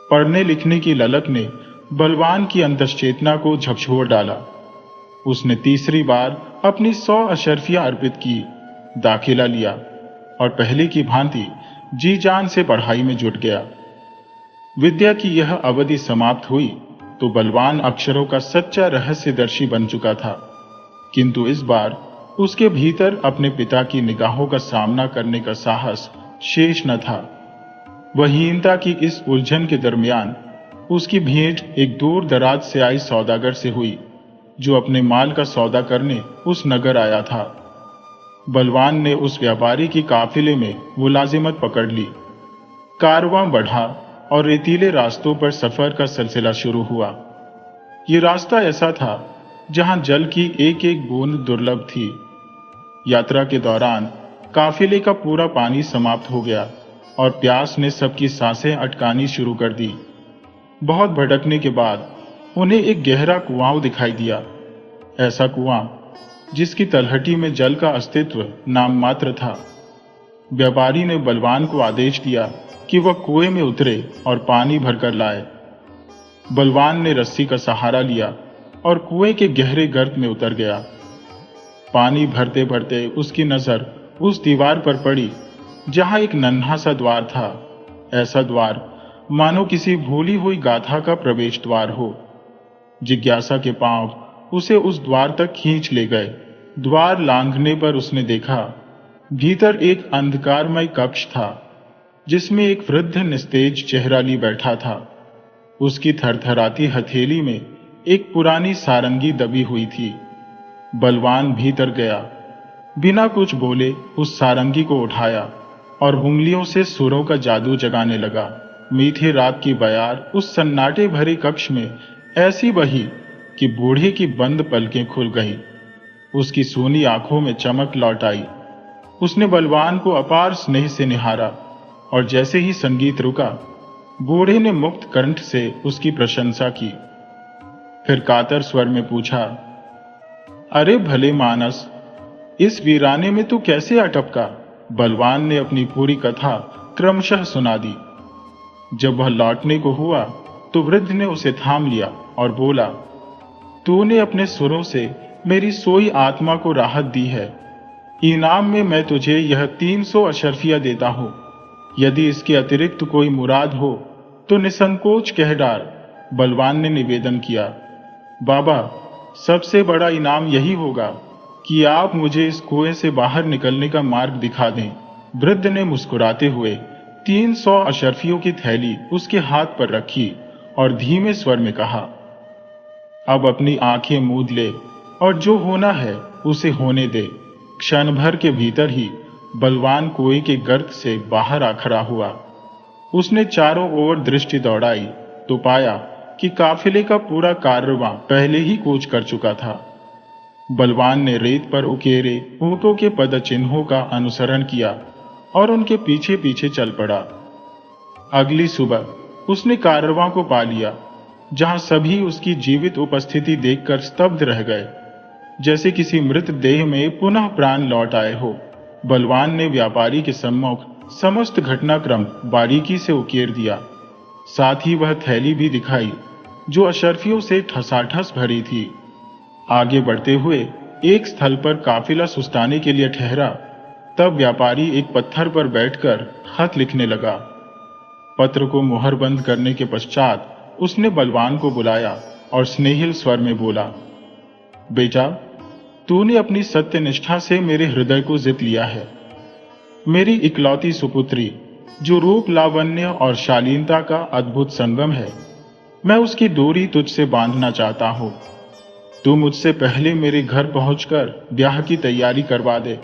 पढ़ने लिखने की ललक ने बलवान की अंतश्चेतना को झकझोर डाला। उसने तीसरी बार अपनी 100 अशर्फियां अर्पित की, दाखिला लिया। और पहले की भांति जी जान से पढ़ाई में जुट गया। विद्या की यह अवधि समाप्त हुई तो बलवान अक्षरों का सच्चा रहस्यदर्शी बन चुका था, किंतु इस बार उसके भीतर अपने पिता की निगाहों का सामना करने का साहस शेष न था। वहीनता की इस उलझन के दरमियान उसकी भेंट एक दूर दराज से आई सौदागर से हुई, जो अपने माल का सौदा करने उस नगर आया था। बलवान ने उस व्यापारी की काफिले में मुलाजिमत पकड़ ली। कारवां बढ़ा और रेतीले रास्तों पर सफर का सिलसिला शुरू हुआ। ये रास्ता ऐसा था जहां जल की एक एक बूंद दुर्लभ थी। यात्रा के दौरान काफिले का पूरा पानी समाप्त हो गया और प्यास ने सबकी सांसें अटकानी शुरू कर दी। बहुत भटकने के बाद उन्हें एक गहरा कुआं दिखाई दिया, ऐसा कुआं जिसकी तलहटी में जल का अस्तित्व नाम मात्र था। व्यापारी ने बलवान को आदेश दिया कि वह कुएं में उतरे और पानी भरकर लाए। बलवान ने रस्सी का सहारा लिया और कुएं के गहरे गर्त में उतर गया। पानी भरते भरते उसकी नजर उस दीवार पर पड़ी जहां एक नन्हा सा द्वार था, ऐसा द्वार मानो किसी भूली हुई गाथा का प्रवेश द्वार हो। जिज्ञासा के पांव उसे उस द्वार तक खींच ले गए। द्वार लांघने पर उसने देखा, भीतर एक अंधकारमय कक्ष था जिसमें एक वृद्ध निस्तेज चेहरा ली बैठा था। उसकी थरथराती हथेली में एक पुरानी सारंगी दबी हुई थी। बलवान भीतर गया, बिना कुछ बोले उस सारंगी को उठाया और उंगलियों से सुरों का जादू जगाने लगा। मीठी रात की बयार उस सन्नाटे भरे कक्ष में ऐसी बही कि बूढ़े की बंद पलकें खुल गईं। उसकी सूनी आंखों में चमक लौट आई। उसने बलवान को अपार स्नेह से निहारा और जैसे ही संगीत रुका, बूढ़े ने मुक्त कंठ से उसकी प्रशंसा की। फिर कातर स्वर में पूछा, अरे भले मानस, इस वीराने में तू कैसे अटपका? बलवान ने अपनी पूरी कथा क्रमशः सुना दी। जब वह लौटने को हुआ तो वृद्ध ने उसे थाम लिया और बोला, तूने अपने सुरों से मेरी सोई आत्मा को राहत दी है। इनाम में मैं तुझे यह 300 अशर्फिया देता हूं। यदि इसके अतिरिक्त कोई मुराद हो तो निसंकोच कह डाल। बलवान ने निवेदन किया, बाबा, सबसे बड़ा इनाम यही होगा कि आप मुझे इस कुएं से बाहर निकलने का मार्ग दिखा दें। वृद्ध ने मुस्कुराते हुए 300 अशर्फियों की थैली उसके हाथ पर रखी और धीमे स्वर में कहा, अब अपनी आंखें मूंद ले और जो होना है उसे होने दे। क्षण भर के भीतर ही बलवान कुएं के गर्त से बाहर आ खड़ा हुआ। उसने चारों ओर दृष्टि दौड़ाई तो पाया कि काफिले का पूरा कारवां पहले ही कूच कर चुका था। बलवान ने रेत पर उकेरे ऊंटों के पदचिन्हों का अनुसरण किया और उनके पीछे पीछे चल पड़ा। अगली सुबह उसने कारवां को पा लिया, जहां सभी उसकी जीवित उपस्थिति देखकर स्तब्ध रह गए, जैसे किसी मृत देह में पुनः प्राण लौट आए हो। बलवान ने व्यापारी के सम्मुख समस्त घटनाक्रम बारीकी से उकेर दिया। साथ ही वह थैली भी दिखाई जो अशर्फियों से ठसाठस भरी थी। आगे बढ़ते हुए एक स्थल पर काफिला सुस्ताने के लिए ठहरा, तब व्यापारी एक पत्थर पर बैठकर खत लिखने लगा। पत्र को मुहरबंद करने के पश्चात उसने बलवान को बुलाया और स्नेहिल स्वर में बोला, बेटा, तूने अपनी सत्यनिष्ठा से मेरे हृदय को जीत लिया है। मेरी इकलौती सुपुत्री, जो रूप लावण्य और शालीनता का अद्भुत संगम है, मैं उसकी डोरी तुझसे बांधना चाहता हूं। तू मुझसे पहले मेरे घर पहुंचकर ब्याह की तैयारी करवा दे।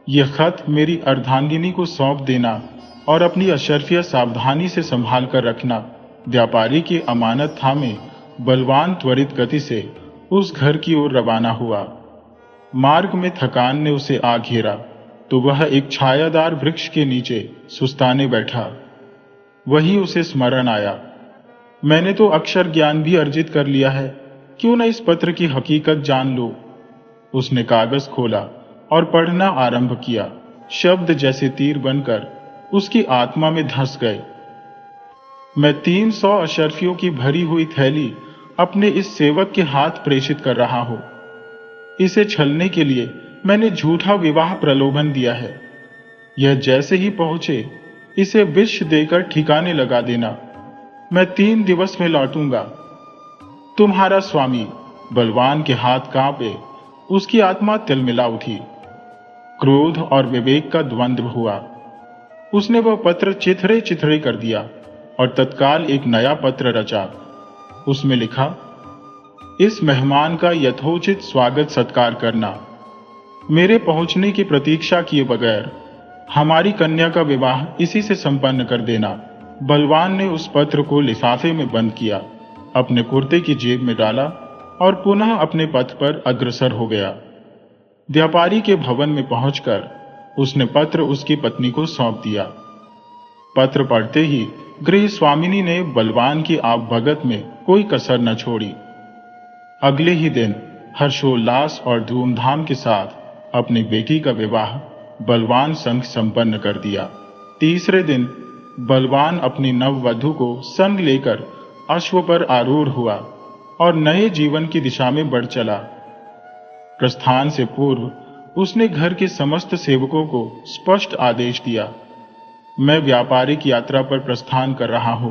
यह खत मेरी अर्धांगिनी को सौंप देना और अपनी अशर्फिया सावधानी से संभाल कर रखना। व्यापारी की अमानत थामे बलवान त्वरित गति से उस घर की ओर रवाना हुआ। मार्ग में थकान ने उसे आ घेरा तो वह एक छायादार वृक्ष के नीचे सुस्ताने बैठा। वही उसे स्मरण आया, मैंने तो अक्षर ज्ञान भी अर्जित कर लिया है, क्यों न इस पत्र की हकीकत जान लो। उसने कागज खोला और पढ़ना आरंभ किया। शब्द जैसे तीर बनकर उसकी आत्मा में धंस गए। मैं 300 अशर्फियों की भरी हुई थैली अपने इस सेवक के हाथ प्रेषित कर रहा हूं। इसे छलने के लिए मैंने झूठा विवाह प्रलोभन दिया है। यह जैसे ही पहुंचे इसे विष देकर ठिकाने लगा देना। मैं 3 दिवस में लौटूंगा। तुम्हारा स्वामी बलवान के हाथ कांपे, उसकी आत्मा तिलमिला उठी। क्रोध और विवेक का द्वंद्व हुआ। उसने वह पत्र चिथड़े चिथड़े कर दिया और तत्काल एक नया पत्र रचा। उसमें लिखा, इस मेहमान का यथोचित स्वागत सत्कार करना। मेरे पहुंचने की प्रतीक्षा किए बगैर हमारी कन्या का विवाह इसी से संपन्न कर देना। बलवान ने उस पत्र को लिफाफे में बंद किया, अपने कुर्ते की जेब में डाला और पुनः अपने पथ पर अग्रसर हो गया। व्यापारी के भवन में पहुंचकर उसने पत्र उसकी पत्नी को सौंप दिया। पत्र पढ़ते ही गृह स्वामिनी ने बलवान की आवभगत में कोई कसर न छोड़ी। अगले ही दिन हर्षोल्लास और धूमधाम के साथ अपनी बेटी का विवाह बलवान संग संपन्न कर दिया। तीसरे दिन बलवान अपनी नववधू को संग लेकर अश्व पर आरूढ़ हुआ और नए जीवन की दिशा में बढ़ चला। प्रस्थान से पूर्व उसने घर के समस्त सेवकों को स्पष्ट आदेश दिया, मैं व्यापारिक यात्रा पर प्रस्थान कर रहा हूं।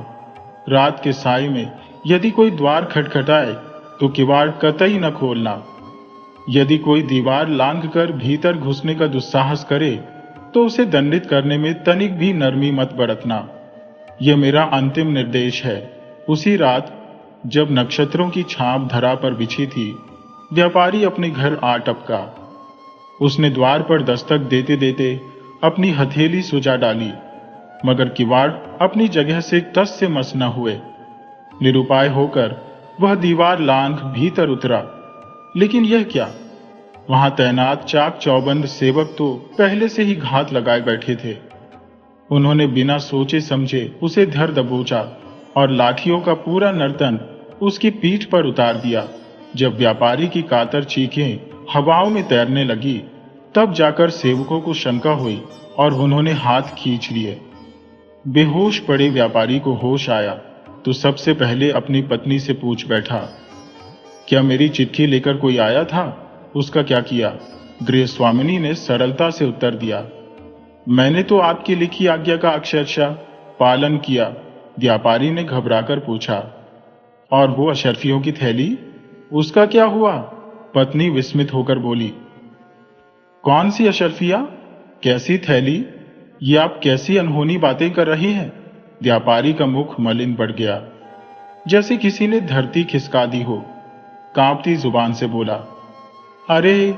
रात के साय में यदि कोई द्वार खटखटाए तो किवाड़ कतई न खोलना। यदि कोई दीवार लांघकर भीतर घुसने का दुस्साहस करे तो उसे दंडित करने में तनिक भी नरमी मत बरतना। यह मेरा अंतिम निर्देश है। उसी रात जब नक्षत्रों की छाप धरा पर बिछी थी, व्यापारी अपने घर आ टपका। उसने द्वार पर दस्तक देते देते अपनी हथेली सुजा डाली, मगर किवाड़ अपनी जगह से टस से मस न हुए। निरुपाय होकर वह दीवार लांघ भीतर उतरा, लेकिन यह क्या, वहां तैनात चाक चौबंद सेवक तो पहले से ही घात लगाए बैठे थे। उन्होंने बिना सोचे समझे उसे धर दबोचा और लाठियों का पूरा नर्तन उसकी पीठ पर उतार दिया। जब व्यापारी की कातर चीखें हवाओं में तैरने लगी, तब जाकर सेवकों को शंका हुई और उन्होंने हाथ खींच लिए। बेहोश पड़े व्यापारी को होश आया तो सबसे पहले अपनी पत्नी से पूछ बैठा, क्या मेरी चिट्ठी लेकर कोई आया था? उसका क्या किया? गृह स्वामिनी ने सरलता से उत्तर दिया, मैंने तो आपकी लिखी आज्ञा का अक्षरशः पालन किया। व्यापारी ने घबराकर पूछा, और वो अशर्फियों की थैली, उसका क्या हुआ? पत्नी विस्मित होकर बोली, कौन सी अशर्फिया? कैसी थैली? ये आप कैसी अनहोनी बातें कर रही हैं? व्यापारी का मुख मलिन पड़ गया, जैसे किसी ने धरती खिसका दी हो। कांपती जुबान से बोला, अरे,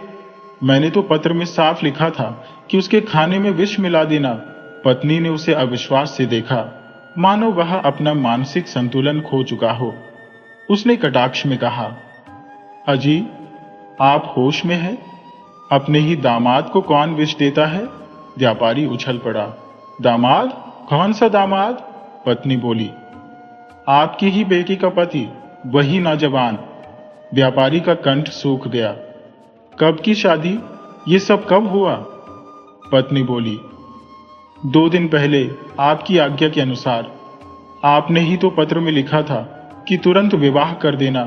मैंने तो पत्र में साफ लिखा था कि उसके खाने में विष मिला देना। पत्नी ने उसे अविश्वास से देखा, मानो वह अपना मानसिक संतुलन खो चुका हो। उसने कटाक्ष में कहा, अजी, आप होश में हैं? अपने ही दामाद को कौन विष देता है? व्यापारी उछल पड़ा, दामाद? कौन सा दामाद? पत्नी बोली, आपकी ही बेटी का पति, वही नौजवान। व्यापारी का कंठ सूख गया। कब की शादी? ये सब कब हुआ? पत्नी बोली, 2 दिन पहले आपकी आज्ञा के अनुसार। आपने ही तो पत्र में लिखा था कि तुरंत विवाह कर देना।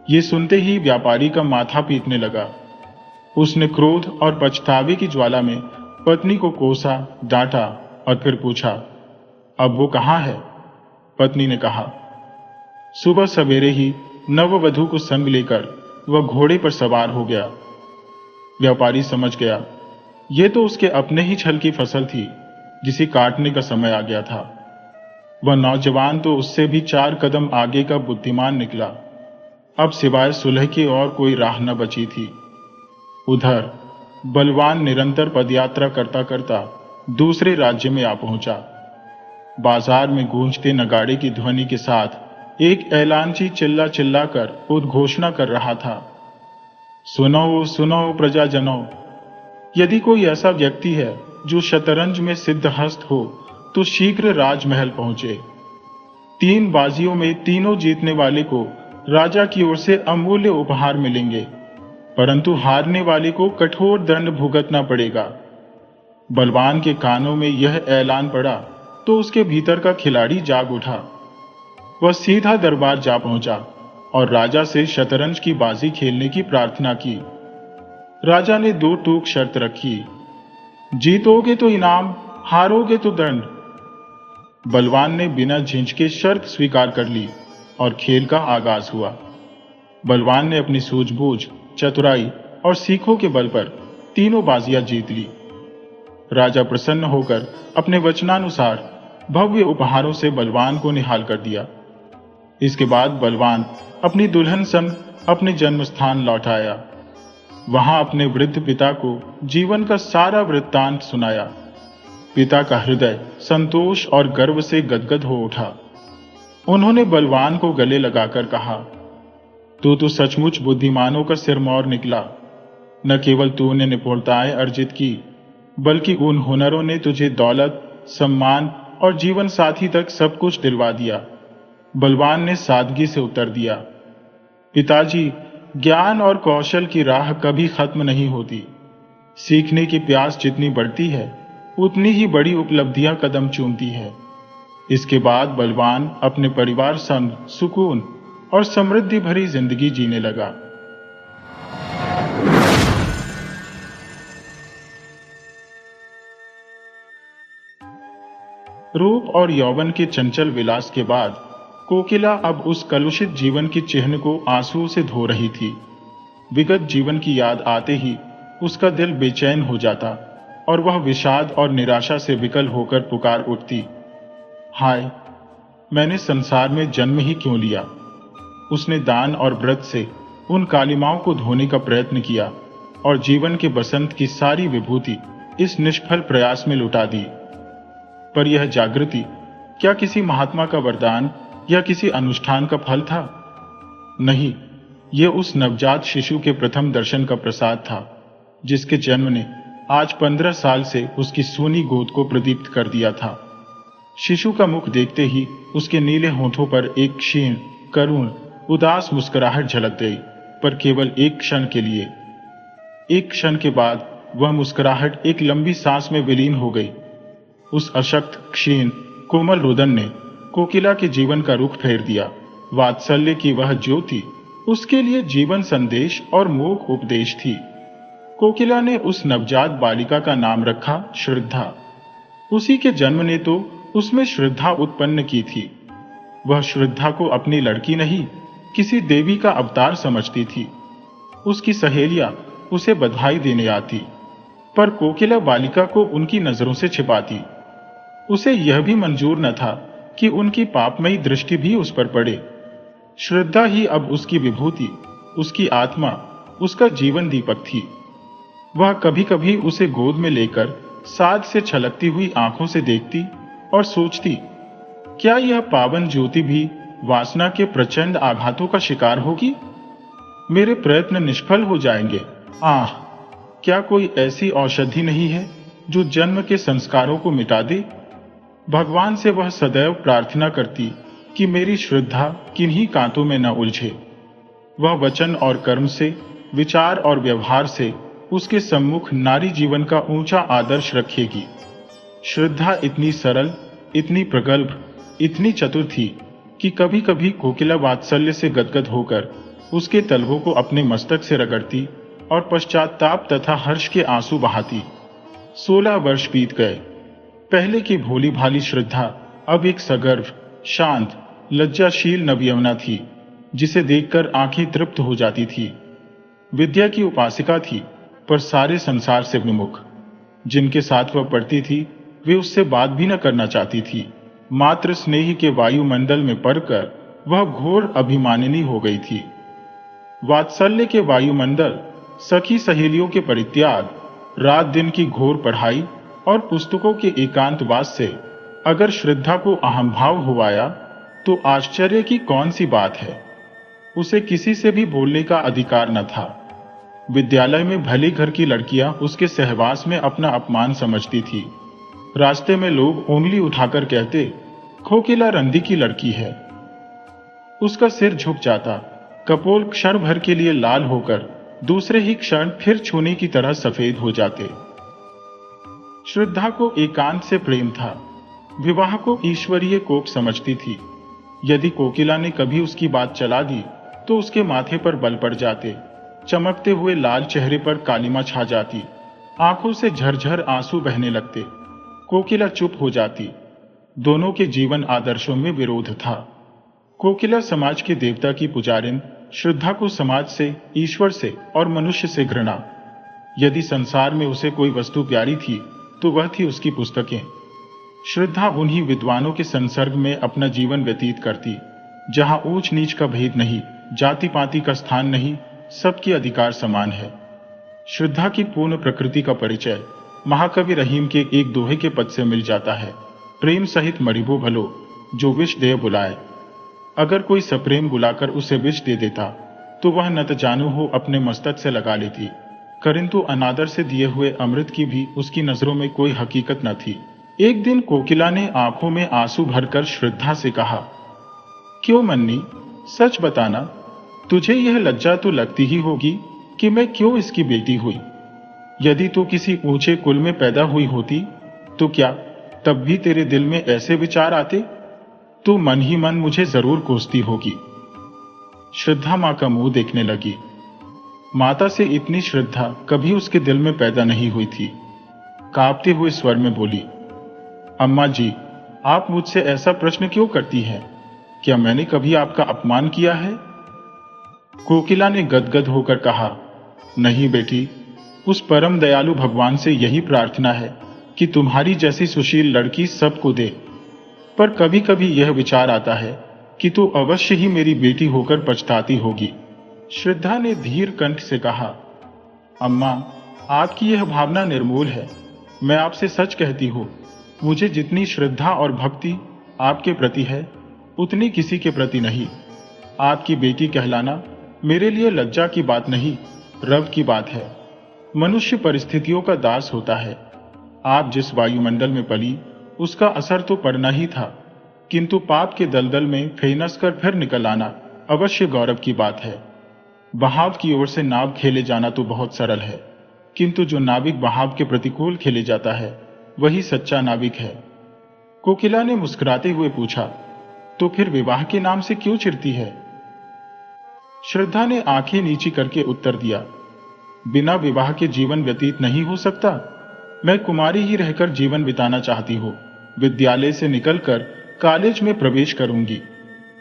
ये सुनते ही व्यापारी का माथा पीटने लगा। उसने क्रोध और पछतावे की ज्वाला में पत्नी को कोसा, डांटा और फिर पूछा, अब वो कहाँ है? पत्नी ने कहा, सुबह सवेरे ही नववधू को संग लेकर वह घोड़े पर सवार हो गया। व्यापारी समझ गया, ये तो उसके अपने ही छल की फसल थी, जिसे काटने का समय आ गया था। वह नौजवान तो उससे भी 4 कदम आगे का बुद्धिमान निकला। अब सिवाय सुलह की और कोई राह न बची थी। उधर बलवान निरंतर पदयात्रा करता करता दूसरे राज्य में आ पहुंचा। बाजार में गूंजते नगाड़े की ध्वनि के साथ एक ऐलानची चिल्ला चिल्लाकर उद्घोषणा कर रहा था, सुनो सुनो प्रजाजनों, यदि कोई ऐसा व्यक्ति है जो शतरंज में सिद्धहस्त हो तो शीघ्र राजमहल पहुंचे। 3 बाजियों में तीनों जीतने वाले को राजा की ओर से अमूल्य उपहार मिलेंगे, परंतु हारने वाले को कठोर दंड भुगतना पड़ेगा। बलवान के कानों में यह ऐलान पड़ा तो उसके भीतर का खिलाड़ी जाग उठा। वह सीधा दरबार जा पहुंचा और राजा से शतरंज की बाजी खेलने की प्रार्थना की। राजा ने 2 टूक शर्त रखी, जीतोगे तो इनाम, हारोगे तो दंड। बलवान ने बिना झिझके शर्त स्वीकार कर ली और खेल का आगाज हुआ। बलवान ने अपनी सूझबूझ, चतुराई और सीखों के बल पर तीनों बाजियां जीत ली। राजा प्रसन्न होकर अपने वचनानुसार भव्य उपहारों से बलवान को निहाल कर दिया। इसके बाद बलवान अपनी दुल्हन संग अपने जन्म स्थान लौट आया। वहां अपने वृद्ध पिता को जीवन का सारा वृत्तांत सुनाया। पिता का हृदय संतोष और गर्व से गदगद हो उठा। उन्होंने बलवान को गले लगाकर कहा, तू तो सचमुच बुद्धिमानों का सिरमौर निकला। न केवल तूने निपुणताएं अर्जित की, बल्कि उन हुनरों ने तुझे दौलत, सम्मान और जीवन साथी तक सब कुछ दिलवा दिया। बलवान ने सादगी से उत्तर दिया, पिताजी, ज्ञान और कौशल की राह कभी खत्म नहीं होती। सीखने की प्यास जितनी बढ़ती है, उतनी ही बड़ी उपलब्धियां कदम चूमती है। इसके बाद बलवान अपने परिवार संग सुकून और समृद्धि भरी जिंदगी जीने लगा। रूप और यौवन के चंचल विलास के बाद कोकिला अब उस कलुषित जीवन के चिन्ह को आंसुओं से धो रही थी। विगत जीवन की याद आते ही उसका दिल बेचैन हो जाता और वह विषाद और निराशा से विकल होकर पुकार उठती, हाय, मैंने संसार में जन्म ही क्यों लिया। उसने दान और व्रत से उन कालिमाओं को धोने का प्रयत्न किया और जीवन के बसंत की सारी विभूति इस निष्फल प्रयास में लुटा दी। पर यह जागृति क्या किसी महात्मा का वरदान या किसी अनुष्ठान का फल था? नहीं, यह उस नवजात शिशु के प्रथम दर्शन का प्रसाद था, जिसके जन्म ने आज 15 साल से उसकी सूनी गोद को प्रदीप्त कर दिया था। शिशु का मुख देखते ही उसके नीले होठों पर एक क्षीण, करुण, उदास मुस्कुराहट झलक गई, पर केवल एक क्षण के लिए। एक क्षण के बाद वह मुस्कुराहट एक लंबी सांस में विलीन हो गई। उस अशक्त, क्षीण, कोमल रुदन ने कोकिला के जीवन का रुख फेर दिया। वात्सल्य की वह ज्योति उसके लिए जीवन संदेश और मोक्ष उपदेश थी। कोकिला ने उस नवजात बालिका का नाम रखा श्रद्धा। उसी के जन्म ने तो उसमें श्रद्धा उत्पन्न की थी। वह श्रद्धा को अपनी लड़की नहीं, किसी देवी का अवतार समझती थी। उसकी सहेलियां उसे बधाई देने आती, पर कोकिला बालिका को उनकी नजरों से छिपाती। उसे यह भी मंजूर न था कि उनकी पापमयी दृष्टि भी उस पर पड़े। श्रद्धा ही अब उसकी विभूति, उसकी आत्मा, उसका जीवन दीपक थी। वह कभी कभी उसे गोद में लेकर साद से छलकती हुई आंखों से देखती और सोचती, क्या यह पावन ज्योति भी वासना के प्रचंड आघातों का शिकार होगी? मेरे प्रयत्न निष्फल हो जाएंगे। आह, क्या कोई ऐसी औषधि नहीं है जो जन्म के संस्कारों को मिटा दे? भगवान से वह सदैव प्रार्थना करती कि मेरी श्रद्धा किन्हीं कांटों में न उलझे। वह वचन और कर्म से, विचार और व्यवहार से उसके सम्मुख नारी जीवन का ऊंचा आदर्श रखेगी। श्रद्धा इतनी सरल, इतनी प्रगल्भ, इतनी चतुर थी कि कभी कभी कोकिला वात्सल्य से गदगद होकर उसके तलवों को अपने मस्तक से रगड़ती और पश्चाताप तथा हर्ष के आंसू बहाती। 16 वर्ष बीत गए। पहले की भोली भाली श्रद्धा अब एक सगर्व, शांत, लज्जाशील नवयवना थी, जिसे देखकर आंखें तृप्त हो जाती थी। विद्या की उपासिका थी, पर सारे संसार से विमुख। जिनके साथ वह पढ़ती थी, वे उससे बात भी न करना चाहती थी। मात्र स्नेह के वायुमंडल में पड़कर वह घोर अभिमानिनी हो गई थी। वात्सल्य के वायुमंडल, सखी सहेलियों के परित्याग, रात दिन की घोर पढ़ाई और पुस्तकों के एकांतवास से अगर श्रद्धा को अहंभाव हो आया, तो आश्चर्य की कौन सी बात है। उसे किसी से भी बोलने का अधिकार न था। विद्यालय में भले घर की लड़कियां उसके सहवास में अपना अपमान समझती थी। रास्ते में लोग उंगली उठाकर कहते, कोकिला रंदी की लड़की है। उसका सिर झुक जाता, कपोल क्षण भर के लिए लाल होकर दूसरे ही क्षण फिर छूने की तरह सफेद हो जाते। श्रद्धा को एकांत से प्रेम था। विवाह को ईश्वरीय कोप समझती थी। यदि कोकिला ने कभी उसकी बात चला दी, तो उसके माथे पर बल पड़ जाते, चमकते हुए लाल चेहरे पर कालिमा छा जाती आंखों से झरझर आंसू बहने लगते। कोकिला चुप हो जाती। दोनों के जीवन आदर्शों में विरोध था। कोकिला समाज के देवता की पुजारिन, श्रद्धा को समाज से, ईश्वर से और मनुष्य से घृणा। यदि संसार में उसे कोई वस्तु प्यारी थी तो वह थी उसकी पुस्तकें। श्रद्धा उन्हीं विद्वानों के संसर्ग में अपना जीवन व्यतीत करती, जहां ऊंच नीच का भेद नहीं, जाति पाति का स्थान नहीं, सबके अधिकार समान है। श्रद्धा की पूर्ण प्रकृति का परिचय महाकवि रहीम के एक दोहे के पद से मिल जाता है। प्रेम सहित मरिबो भलो, जो विष दे बुलाए। अगर कोई सप्रेम बुलाकर उसे विष दे देता तो वह न जानू हो अपने मस्तक से लगा लेती, किंतु अनादर से दिए हुए अमृत की भी उसकी नजरों में कोई हकीकत न थी। एक दिन कोकिला ने आंखों में आंसू भरकर श्रद्धा से कहा, क्यों मन्नी, सच बताना, तुझे यह लज्जा तो लगती ही होगी कि मैं क्यों इसकी बेटी हुई। यदि तू किसी ऊंचे कुल में पैदा हुई होती तो क्या तब भी तेरे दिल में ऐसे विचार आते? तू मन ही मन मुझे जरूर कोसती होगी। श्रद्धा मां का मुंह देखने लगी। माता से इतनी श्रद्धा कभी उसके दिल में पैदा नहीं हुई थी। कांपते हुए स्वर में बोली, अम्मा जी, आप मुझसे ऐसा प्रश्न क्यों करती हैं? क्या मैंने कभी आपका अपमान किया है? कोकिला ने गदगद होकर कहा, नहीं बेटी, उस परम दयालु भगवान से यही प्रार्थना है कि तुम्हारी जैसी सुशील लड़की सबको दे। पर कभी कभी यह विचार आता है कि तू अवश्य ही मेरी बेटी होकर पछताती होगी। श्रद्धा ने धीर कंठ से कहा, अम्मा, आपकी यह भावना निर्मूल है। मैं आपसे सच कहती हूं, मुझे जितनी श्रद्धा और भक्ति आपके प्रति है उतनी किसी के प्रति नहीं। आपकी बेटी कहलाना मेरे लिए लज्जा की बात नहीं, रव की बात है। मनुष्य परिस्थितियों का दास होता है। आप जिस वायुमंडल में पली उसका असर तो पड़ना ही था, किंतु पाप के दलदल में फेनस कर फिर निकल आना अवश्य गौरव की बात है। बहाव की ओर से नाव खेले जाना तो बहुत सरल है, किंतु जो नाविक बहाव के प्रतिकूल खेले जाता है वही सच्चा नाविक है। कोकिला ने मुस्कुराते हुए पूछा, तो फिर विवाह के नाम से क्यों चिढ़ती है? श्रद्धा ने आंखें नीची करके उत्तर दिया, बिना विवाह के जीवन व्यतीत नहीं हो सकता। मैं कुमारी ही रहकर जीवन बिताना चाहती हूँ। विद्यालय से निकलकर कॉलेज में प्रवेश करूंगी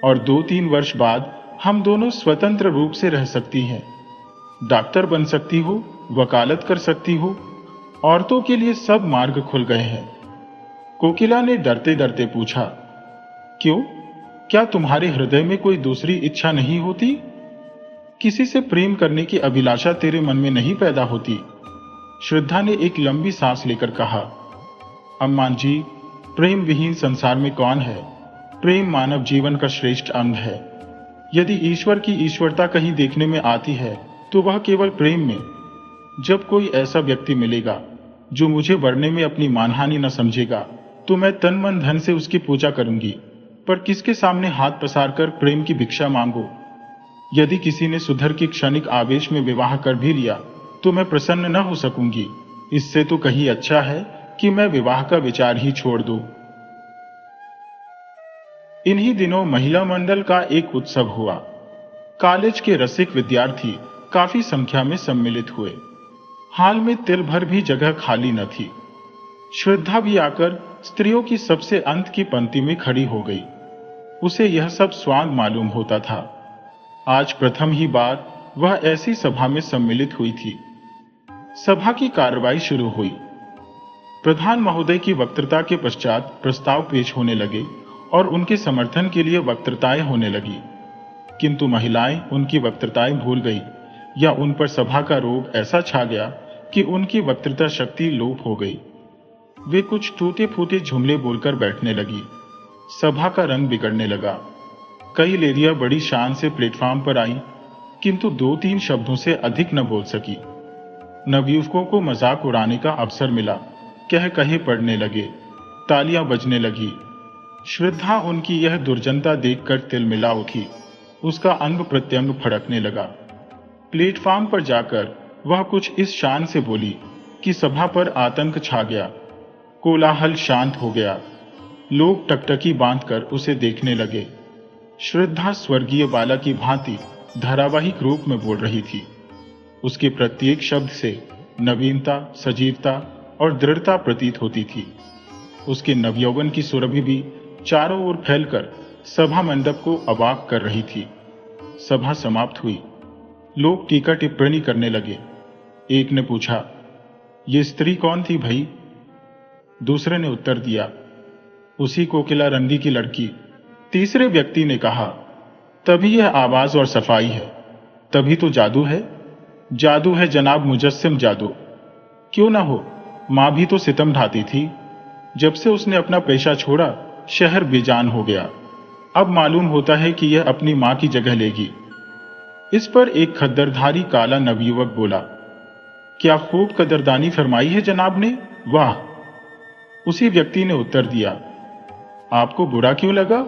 और 2-3 वर्ष बाद हम दोनों स्वतंत्र रूप से रह सकती हैं। डॉक्टर बन सकती हो, वकालत कर सकती हो, औरतों के लिए सब मार्ग खुल गए हैं। कोकिला ने डरते डरते पूछा, क्यों? क्या तुम्हारे हृदय में कोई दूसरी इच्छा नहीं होती? किसी से प्रेम करने की अभिलाषा तेरे मन में नहीं पैदा होती? श्रद्धा ने एक लंबी सांस लेकर कहा, अम्मा जी, प्रेम विहीन संसार में कौन है? प्रेम मानव जीवन का श्रेष्ठ अंग है। यदि ईश्वर की ईश्वरता कहीं देखने में आती है तो वह केवल प्रेम में। जब कोई ऐसा व्यक्ति मिलेगा जो मुझे वरने में अपनी मानहानि न समझेगा तो मैं तन मन धन से उसकी पूजा करूंगी, पर किसके सामने हाथ पसार कर प्रेम की भिक्षा मांगो? यदि किसी ने सुधर के क्षणिक आवेश में विवाह कर भी लिया तो मैं प्रसन्न न हो सकूंगी। इससे तो कहीं अच्छा है कि मैं विवाह का विचार ही छोड़ दूं। इन्हीं दिनों महिला मंडल का एक उत्सव हुआ। कॉलेज के रसिक विद्यार्थी काफी संख्या में सम्मिलित हुए। हाल में तिल भर भी जगह खाली न थी। श्रद्धा भी आकर स्त्रियों की सबसे अंत की पंक्ति में खड़ी हो गई। उसे यह सब स्वांग मालूम होता था। आज प्रथम ही बार वह ऐसी सभा में सम्मिलित हुई थी। सभा की कार्रवाई शुरू हुई। प्रधान महोदय की वक्तृता के पश्चात प्रस्ताव पेश होने लगे और उनके समर्थन के लिए वक्तृताएं होने लगी, किंतु महिलाएं उनकी वक्तृताएं भूल गई या उन पर सभा का रोग ऐसा छा गया कि उनकी वक्तृता शक्ति लोप हो गई। वे कुछ टूटे फूटे जुमले बोलकर बैठने लगी। सभा का रंग बिगड़ने लगा। कई लेडियां बड़ी शान से प्लेटफॉर्म पर आईं, किंतु 2-3 शब्दों से अधिक न बोल सकी। नवयुवकों को मजाक उड़ाने का अवसर मिला। कह कहे पड़ने लगे, तालियां बजने लगी। श्रद्धा उनकी यह दुर्जनता देखकर तिलमिला उठी। उसका अंग प्रत्यंग फड़कने लगा। प्लेटफॉर्म पर जाकर वह कुछ इस शान से बोली कि सभा पर आतंक छा गया। कोलाहल शांत हो गया। लोग टकटकी बांधकर उसे देखने लगे। श्रद्धा स्वर्गीय बाला की भांति धारावाहिक रूप में बोल रही थी। उसके प्रत्येक शब्द से नवीनता, सजीवता और दृढ़ता प्रतीत होती थी। उसके नवयौवन की सुरभि भी चारों ओर फैलकर सभा मंडप को अवाक कर रही थी। सभा समाप्त हुई। लोग टीका टिप्पणी करने लगे। एक ने पूछा, ये स्त्री कौन थी भई? दूसरे ने उत्तर दिया, उसी कोकिला रंगी की लड़की। तीसरे व्यक्ति ने कहा, तभी यह आवाज और सफाई है, तभी तो जादू है। जादू है जनाब, मुजस्सिम जादू। क्यों ना हो, मां भी तो सितम ढाती थी। जब से उसने अपना पेशा छोड़ा, शहर बेजान हो गया। अब मालूम होता है कि यह अपनी मां की जगह लेगी। इस पर एक खद्दरधारी काला नवयुवक बोला, क्या खूब कदरदानी फरमाई है जनाब ने, वाह। उसी व्यक्ति ने उत्तर दिया, आपको बुरा क्यों लगा?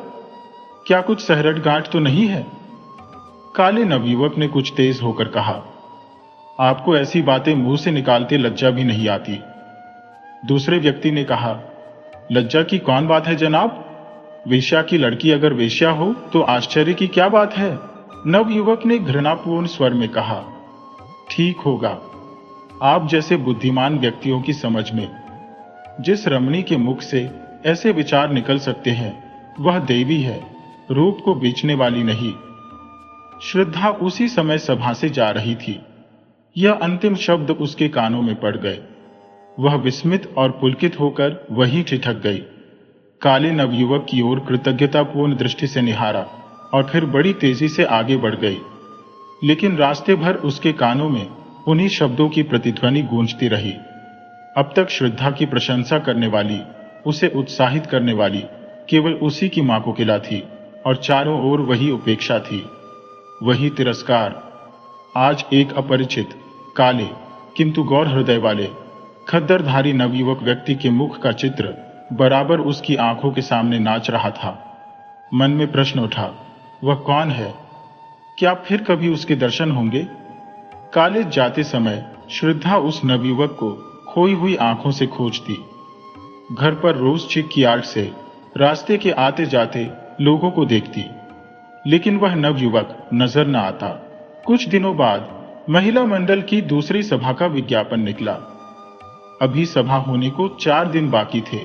क्या कुछ सहरट गांठ तो नहीं है? काले नवयुवक ने कुछ तेज होकर कहा, आपको ऐसी बातें मुंह से निकालते लज्जा भी नहीं आती। दूसरे व्यक्ति ने कहा, लज्जा की कौन बात है जनाब? वेश्या की लड़की अगर वेश्या हो तो आश्चर्य की क्या बात है? नवयुवक ने घृणापूर्ण स्वर में कहा, ठीक होगा। आप जैसे बुद्धिमान व्यक्तियों की समझ में जिस रमणी के मुख से ऐसे विचार निकल सकते हैं, वह देवी है, रूप को बेचने वाली नहीं। श्रद्धा उसी समय सभा से जा रही थी। यह अंतिम शब्द उसके कानों में पड़ गए। वह विस्मित और पुलकित होकर वहीं ठिठक गई। काले नवयुवक की ओर कृतज्ञतापूर्ण दृष्टि से निहारा और फिर बड़ी तेजी से आगे बढ़ गई। लेकिन रास्ते भर उसके कानों में उन्हीं शब्दों की प्रतिध्वनि गूंजती रही। अब तक श्रद्धा की प्रशंसा करने वाली, उसे उत्साहित करने वाली केवल उसी की मां कोकिला थी और चारों ओर वही उपेक्षा थी, वही तिरस्कार। आज एक अपरिचित, काले किंतु गौर हृदय वाले, खद्दरधारी नवयुवक व्यक्ति के मुख का चित्र बराबर उसकी आंखों के सामने नाच रहा था। मन में प्रश्न उठा, वह कौन है? क्या फिर कभी उसके दर्शन होंगे? कॉलेज जाते समय श्रद्धा उस नवयुवक को खोई हुई आंखों से खोजती। घर पर रोज चिक की आड़ से रास्ते के आते जाते लोगों को देखती, लेकिन वह नवयुवक नजर न आता। कुछ दिनों बाद महिला मंडल की दूसरी सभा का विज्ञापन निकला। अभी सभा होने को 4 दिन बाकी थे।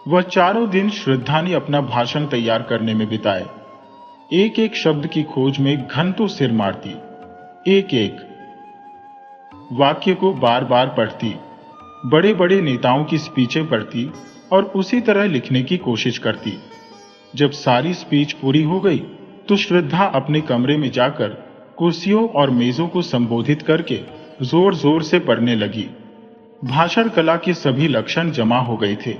वह चारों दिन श्रद्धा ने अपना भाषण तैयार करने में बिताए। एक एक शब्द की खोज में घंटों सिर मारती, एक एक वाक्य को बार बार पढ़ती, बड़े बड़े नेताओं की स्पीचें पढ़ती और उसी तरह लिखने की कोशिश करती। जब सारी स्पीच पूरी हो गई तो श्रद्धा अपने कमरे में जाकर कुर्सियों और मेजों को संबोधित करके जोर जोर से पढ़ने लगी। भाषण कला के सभी लक्षण जमा हो गए थे।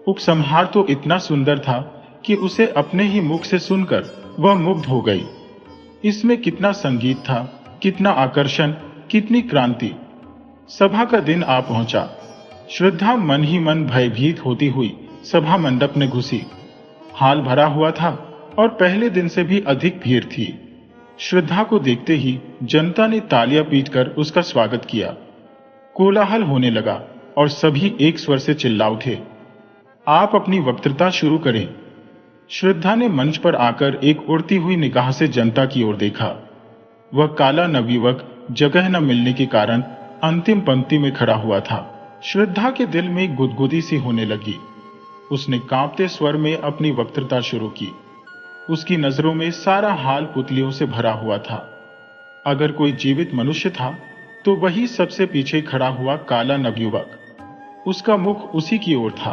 उपसंहार तो इतना सुंदर था कि उसे अपने ही मुख से सुनकर वह मुग्ध हो गई। इसमें कितना संगीत था, कितना आकर्षण, कितनी क्रांति। सभा का दिन आ पहुंचा। श्रद्धा मन ही मन भयभीत होती हुई सभा मंडप में घुसी। हाल भरा हुआ था और पहले दिन से भी अधिक भीड़ थी। श्रद्धा को देखते ही जनता ने तालियां पीटकर उसका स्वागत किया। कोलाहल होने लगा और सभी एक स्वर से चिल्ला उठे, आप अपनी वक्तृता शुरू करें। श्रद्धा ने मंच पर आकर एक उड़ती हुई निगाह से जनता की ओर देखा। वह काला नवयुवक जगह न मिलने के कारण अंतिम पंक्ति में खड़ा हुआ था। श्रद्धा के दिल में गुदगुदी सी होने लगी। उसने कांपते स्वर में अपनी वक्तृता शुरू की। उसकी नजरों में सारा हाल पुतलियों से भरा हुआ था। अगर कोई जीवित मनुष्य था तो वही सबसे पीछे खड़ा हुआ काला नवयुवक। उसका मुख उसी की ओर था।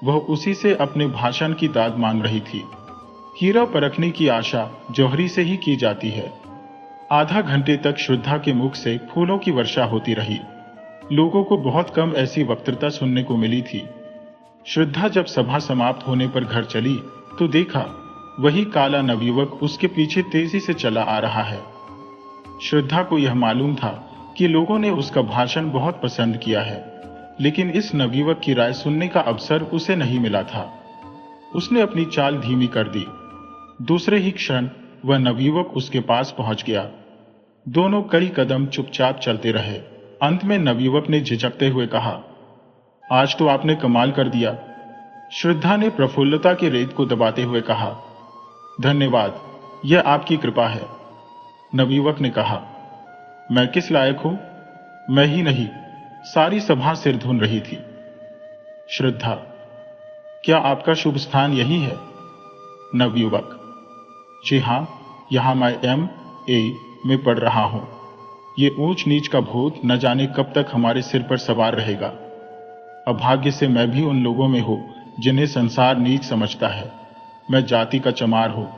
वह उसी से अपने भाषण की दाद मांग रही थी। हीरा परखने की आशा जौहरी से ही की जाती है। आधा घंटे तक श्रद्धा के मुख से फूलों की वर्षा होती रही। लोगों को बहुत कम ऐसी वक्तृता सुनने को मिली थी। श्रद्धा जब सभा समाप्त होने पर घर चली तो देखा वही काला नवयुवक उसके पीछे तेजी से चला आ रहा है। श्रद्धा को यह मालूम था कि लोगों ने उसका भाषण बहुत पसंद किया है, लेकिन इस नवयुवक की राय सुनने का अवसर उसे नहीं मिला था। उसने अपनी चाल धीमी कर दी। दूसरे ही क्षण वह नवयुवक उसके पास पहुंच गया। दोनों कई कदम चुपचाप चलते रहे। अंत में नवयुवक ने झिझकते हुए कहा, आज तो आपने कमाल कर दिया। श्रद्धा ने प्रफुल्लता के रेत को दबाते हुए कहा, धन्यवाद, यह आपकी कृपा है। नवयुवक ने कहा, मैं किस लायक हूं? मैं ही नहीं, सारी सभा सिर धुन रही थी। श्रद्धा, क्या आपका शुभ स्थान यही है? नवयुवक, जी हाँ, यहाँ मैं MA में पढ़ रहा हूँ। ये ऊंच नीच का भूत न जाने कब तक हमारे सिर पर सवार रहेगा। अभाग्य से मैं भी उन लोगों में हूँ जिन्हें संसार नीच समझता है। मैं जाति का चमार हूँ।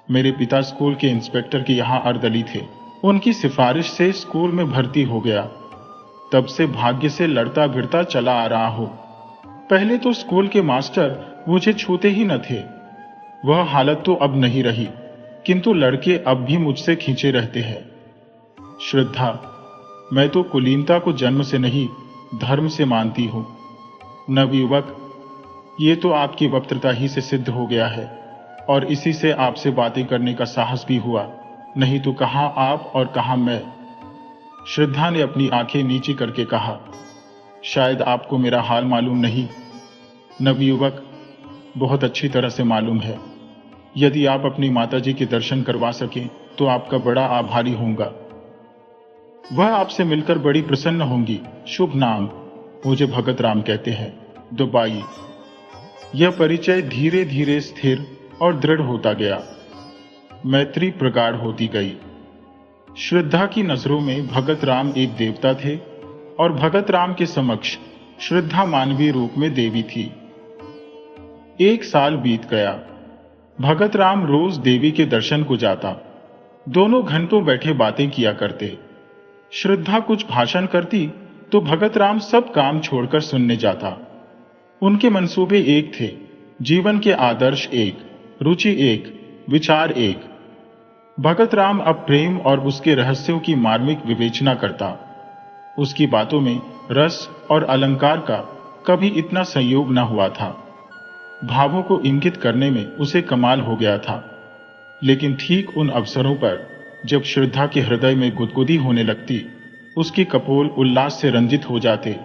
मेरे पिता स्कूल के इंस्पेक्टर के यहाँ अर्दली थे। उनकी सिफारिश से स्कूल में भर्ती हो गया। तब से भाग्य से लड़ता भिड़ता चला आ रहा हूँ। पहले तो स्कूल के मास्टर मुझे छूते ही न थे। वह हालत तो अब नहीं रही, किंतु लड़के अब भी मुझसे खींचे रहते हैं। श्रद्धा, मैं तो कुलीनता को जन्म से नहीं, धर्म से मानती हूं। नवयुवक, ये तो आपकी वक्तृता ही से सिद्ध हो गया है, और इसी से आपसे बातें करने का साहस भी हुआ, नहीं तो कहां आप और कहां मैं। श्रद्धा ने अपनी आंखें नीची करके कहा, शायद आपको मेरा हाल मालूम नहीं। नवयुवक, बहुत अच्छी तरह से मालूम है। यदि आप अपनी माताजी के दर्शन करवा सकें तो आपका बड़ा आभारी होऊंगा। वह आपसे मिलकर बड़ी प्रसन्न होंगी। शुभ नाम, मुझे भगत राम कहते हैं, दुबाई। यह परिचय धीरे धीरे स्थिर और दृढ़ होता गया। मैत्री प्रगाढ़ होती गई। श्रद्धा की नजरों में भगत राम एक देवता थे और भगत राम के समक्ष श्रद्धा मानवीय रूप में देवी थी। 1 साल बीत गया। भगत राम रोज देवी के दर्शन को जाता। दोनों घंटों बैठे बातें किया करते। श्रद्धा कुछ भाषण करती तो भगत राम सब काम छोड़कर सुनने जाता। उनके मंसूबे एक थे, जीवन के आदर्श एक, रुचि एक, विचार एक। भगत राम अब प्रेम और उसके रहस्यों की मार्मिक विवेचना करता। उसकी बातों में रस और अलंकार का कभी इतना संयोग न हुआ था। भावों को इंगित करने में उसे कमाल हो गया था। लेकिन ठीक उन अवसरों पर जब श्रद्धा के हृदय में गुदगुदी होने लगती, उसकी कपोल उल्लास से रंजित हो जाते,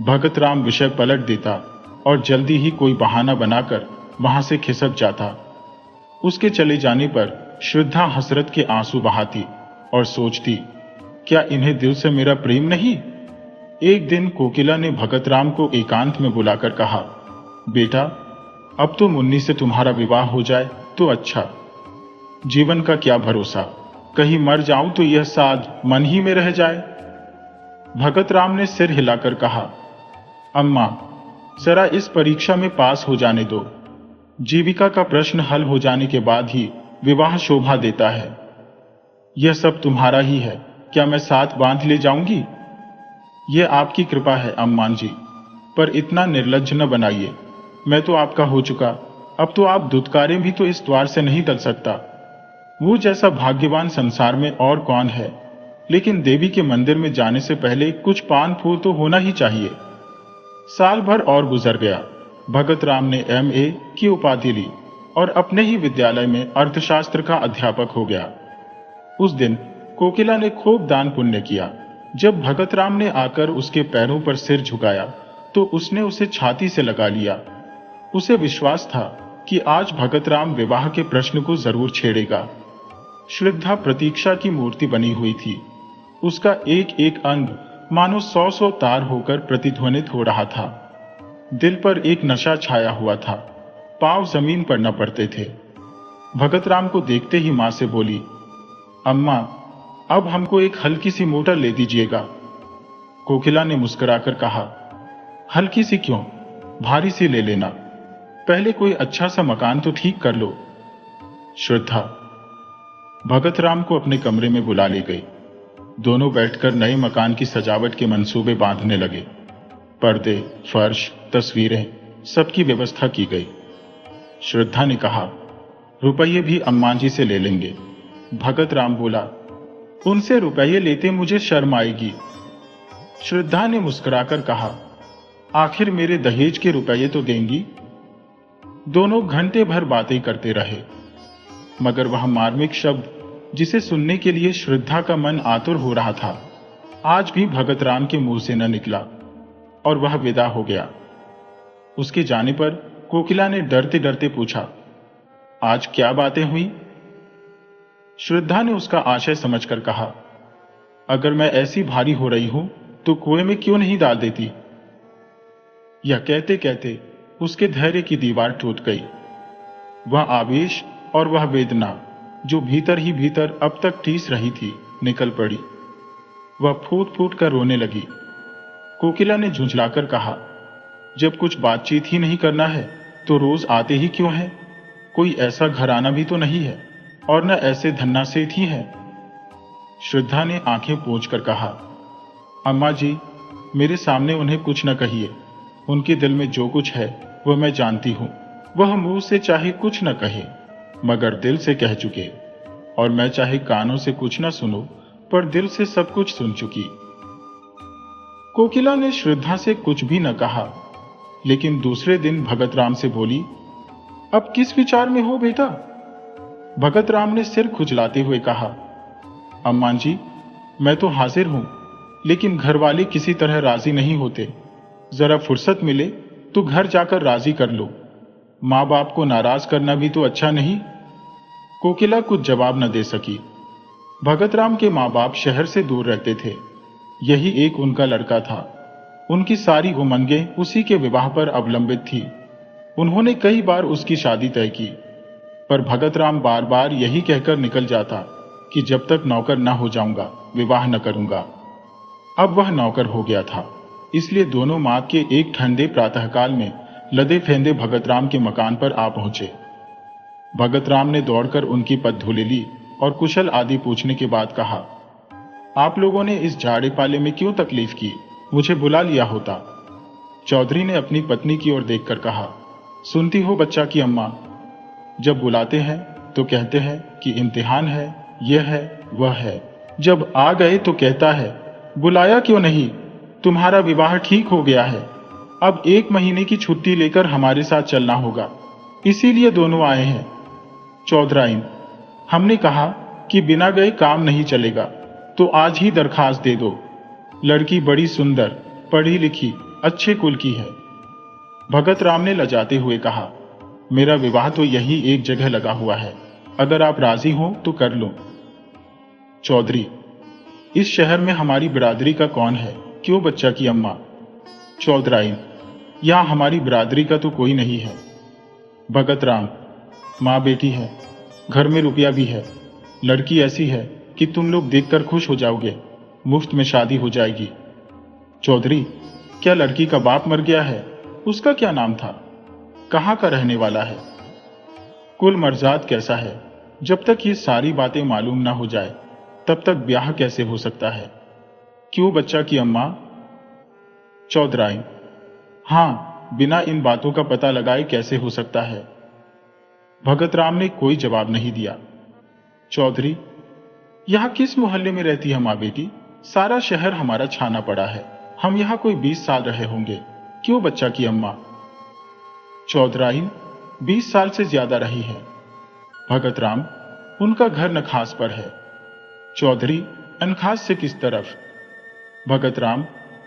भगत राम विषय पलट देता और जल्दी ही कोई बहाना बनाकर वहां से खिसक जाता। उसके चले जाने पर श्रद्धा हसरत के आंसू बहाती और सोचती, क्या इन्हें दिल से मेरा प्रेम नहीं? एक दिन कोकिला ने भगत राम को एकांत में बुलाकर कहा, बेटा, अब तो मुन्नी से तुम्हारा विवाह हो जाए तो अच्छा। जीवन का क्या भरोसा, कहीं मर जाऊं तो यह साध मन ही में रह जाए। भगत राम ने सिर हिलाकर कहा, अम्मा, जरा इस परीक्षा में पास हो जाने दो। जीविका का प्रश्न हल हो जाने के बाद ही विवाह शोभा देता है। यह सब तुम्हारा ही है, क्या मैं साथ बांध ले जाऊंगी? यह आपकी कृपा है अम्मान जी, पर इतना निर्लज्ज न बनाइए। मैं तो आपका हो चुका, अब तो आप दुत्कारें भी तो इस द्वार से नहीं टल सकता। वो जैसा भाग्यवान संसार में और कौन है, लेकिन देवी के मंदिर में जाने से पहले कुछ पान फूल तो होना ही चाहिए। साल भर और गुजर गया। भगत राम ने MA की उपाधि ली और अपने ही विद्यालय में अर्थशास्त्र का अध्यापक हो गया। उस दिन कोकिला ने खूब दान पुण्य किया। जब भगत राम ने आकर उसके पैरों पर सिर झुकाया तो उसने उसे छाती से लगा लिया। उसे विश्वास था कि आज भगत राम विवाह के प्रश्न को जरूर छेड़ेगा। श्रद्धा प्रतीक्षा की मूर्ति बनी हुई थी। उसका एक एक अंग मानो 100-100 तार होकर प्रतिध्वनित हो रहा था। दिल पर एक नशा छाया हुआ था। पांव जमीन पर न पड़ते थे। भगत राम को देखते ही मां से बोली, अम्मा, अब हमको एक हल्की सी मोटर ले दीजिएगा। कोकिला ने मुस्कुराकर कहा, हल्की सी क्यों, भारी सी ले लेना। पहले कोई अच्छा सा मकान तो ठीक कर लो। श्रद्धा भगत राम को अपने कमरे में बुला ले गई। दोनों बैठकर नए मकान की सजावट के मंसूबे बांधने लगे। पर्दे, फर्श, तस्वीरें, सबकी व्यवस्था की गई। श्रद्धा ने कहा, रुपये भी अम्मा जी से ले लेंगे। भगत राम बोला, उनसे रुपये लेते मुझे शर्म आएगी। श्रद्धा ने मुस्कुराकर कहा, आखिर मेरे दहेज के रुपये तो देंगी। दोनों घंटे भर बातें करते रहे, मगर वह मार्मिक शब्द जिसे सुनने के लिए श्रद्धा का मन आतुर हो रहा था, आज भी भगत राम के मुंह से न निकला और वह विदा हो गया। उसके जाने पर कोकिला ने डरते डरते पूछा, आज क्या बातें हुई? श्रद्धा ने उसका आशय समझकर कहा, अगर मैं ऐसी भारी हो रही हूं तो कुएं में क्यों नहीं डाल देती? यह कहते कहते उसके धैर्य की दीवार टूट गई। वह आवेश और वह वेदना जो भीतर ही भीतर अब तक टीस रही थी, निकल पड़ी। वह फूट फूट कर रोने लगी। कोकिला ने झुंझलाकर कहा, जब कुछ बातचीत ही नहीं करना है तो रोज आते ही क्यों है? कोई ऐसा घराना भी तो नहीं है, और न ऐसे धन्ना सेठ ही है। श्रद्धा ने आंखें पोंछ कर कहा, अम्मा जी, मेरे सामने उन्हें कुछ न कहिए। उनके दिल में जो कुछ है वह मैं जानती हूं। वह मुंह से चाहे कुछ न कहे, मगर दिल से कह चुके, और मैं चाहे कानों से कुछ न सुनो, पर दिल से सब कुछ सुन चुकी। कोकिला ने श्रद्धा से कुछ भी न कहा, लेकिन दूसरे दिन भगत राम से बोली, अब किस विचार में हो बेटा? भगत राम ने सिर खुजलाते हुए कहा, अम्मा जी, मैं तो हाजिर हूं, लेकिन घर वाले किसी तरह राजी नहीं होते। जरा फुर्सत मिले तो घर जाकर राजी कर लो। मां बाप को नाराज करना भी तो अच्छा नहीं। कोकिला कुछ जवाब न दे सकी। भगत राम के मां बाप शहर से दूर रहते थे। यही एक उनका लड़का था। उनकी सारी उमंगें उसी के विवाह पर अवलंबित थी। उन्होंने कई बार उसकी शादी तय की, पर भगत राम बार बार यही कहकर निकल जाता कि जब तक नौकर न हो जाऊंगा विवाह न करूंगा। अब वह नौकर हो गया था, इसलिए दोनों मां के एक ठंडे प्रातःकाल में लदे फेंदे भगत राम के मकान पर आ पहुंचे। भगत राम ने दौड़कर उनकी पद धुले ली और कुशल आदि पूछने के बाद कहा, आप लोगों ने इस झाड़े पाले में क्यों तकलीफ की? मुझे बुला लिया होता। चौधरी ने अपनी पत्नी की ओर देखकर कहा, सुनती हो बच्चा की अम्मा, जब बुलाते हैं तो कहते हैं कि इम्तिहान है, यह है, वह है। जब आ गए तो कहता है, बुलाया क्यों नहीं? तुम्हारा विवाह ठीक हो गया है। अब 1 महीने की छुट्टी लेकर हमारे साथ चलना होगा, इसीलिए दोनों आए हैं। चौधराइन, हमने कहा कि बिना गए काम नहीं चलेगा, तो आज ही दरखास्त दे दो। लड़की बड़ी सुंदर, पढ़ी लिखी, अच्छे कुल की है। भगत राम ने लजाते हुए कहा, मेरा विवाह तो यही एक जगह लगा हुआ है, अगर आप राजी हो तो कर लो। चौधरी, इस शहर में हमारी बिरादरी का कौन है? क्यों बच्चा की अम्मा? चौधराइन, यहां हमारी बिरादरी का तो कोई नहीं है। भगत राम, मां बेटी है, घर में रुपया भी है, लड़की ऐसी है कि तुम लोग देखकर खुश हो जाओगे, मुफ्त में शादी हो जाएगी। चौधरी, क्या लड़की का बाप मर गया है? उसका क्या नाम था? कहां का रहने वाला है? कुल मर्जाद कैसा है? जब तक ये सारी बातें मालूम ना हो जाए तब तक ब्याह कैसे हो सकता है? क्यों बच्चा की अम्मा? चौधराइन, हां, बिना इन बातों का पता लगाए कैसे हो सकता है? भगत राम ने कोई जवाब नहीं दिया। चौधरी, यहां किस मोहल्ले में रहती है मां बेटी? सारा शहर हमारा छाना पड़ा है, हम यहां कोई 20 साल रहे होंगे। क्यों बच्चा की अम्मा? चौधराइन, 20 साल से ज्यादा रही है। भगत राम, उनका घर नखास पर है। चौधरी, अनखास से किस तरफ? भगत राम,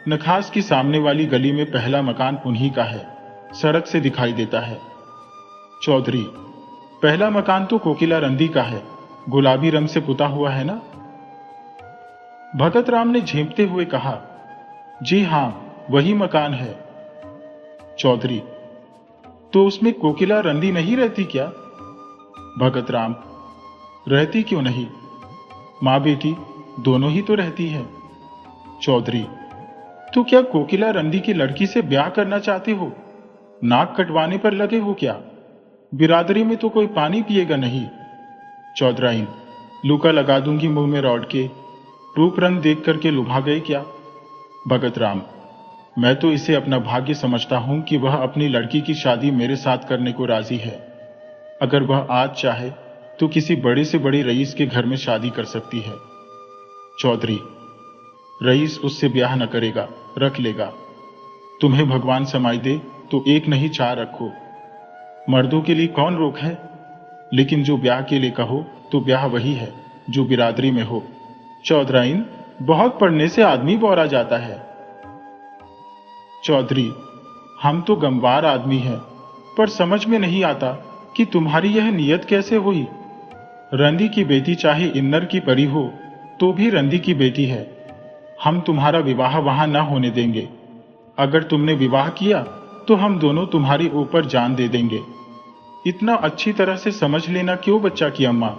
नखास की सामने वाली गली में पहला मकान उन्हीं का है, सड़क से दिखाई देता है। चौधरी, पहला मकान तो कोकिला रंदी का है, गुलाबी रंग से पुता हुआ है ना? भगत राम ने झेंपते हुए कहा, जी हां, वही मकान है। चौधरी, तो उसमें कोकिला रंदी नहीं रहती क्या? भगत राम, रहती क्यों नहीं, मां बेटी दोनों ही तो रहती है। चौधरी, तो क्या कोकिला रंदी की लड़की से ब्याह करना चाहते हो? नाक कटवाने पर लगे हो क्या? बिरादरी में तो कोई पानी पिएगा नहीं। चौधराइन, लूका लगा दूंगी मुंह में रौड़ के। रूप रंग देख करके लुभा गए क्या? भगत राम, मैं तो इसे अपना भाग्य समझता हूं कि वह अपनी लड़की की शादी मेरे साथ करने को राजी है। अगर वह आज चाहे तो किसी बड़े से बड़े रईस के घर में शादी कर सकती है। चौधरी, रईस उससे ब्याह न करेगा, रख लेगा। तुम्हें भगवान समाई दे तो 1 नहीं 4 रखो, मर्दों के लिए कौन रोक है? लेकिन जो ब्याह के लिए कहो तो ब्याह वही है जो बिरादरी में हो। चौधराइन, बहुत पढ़ने से आदमी बौरा जाता है। चौधरी, हम तो गमवार आदमी हैं, पर समझ में नहीं आता कि तुम्हारी यह नियत कैसे हुई। रंदी की बेटी चाहे इन्नर की परी हो तो भी रंदी की बेटी है। हम तुम्हारा विवाह वहां न होने देंगे। अगर तुमने विवाह किया तो हम दोनों तुम्हारे ऊपर जान दे देंगे। इतना अच्छी तरह से समझ लेना क्यों बच्चा की अम्मा।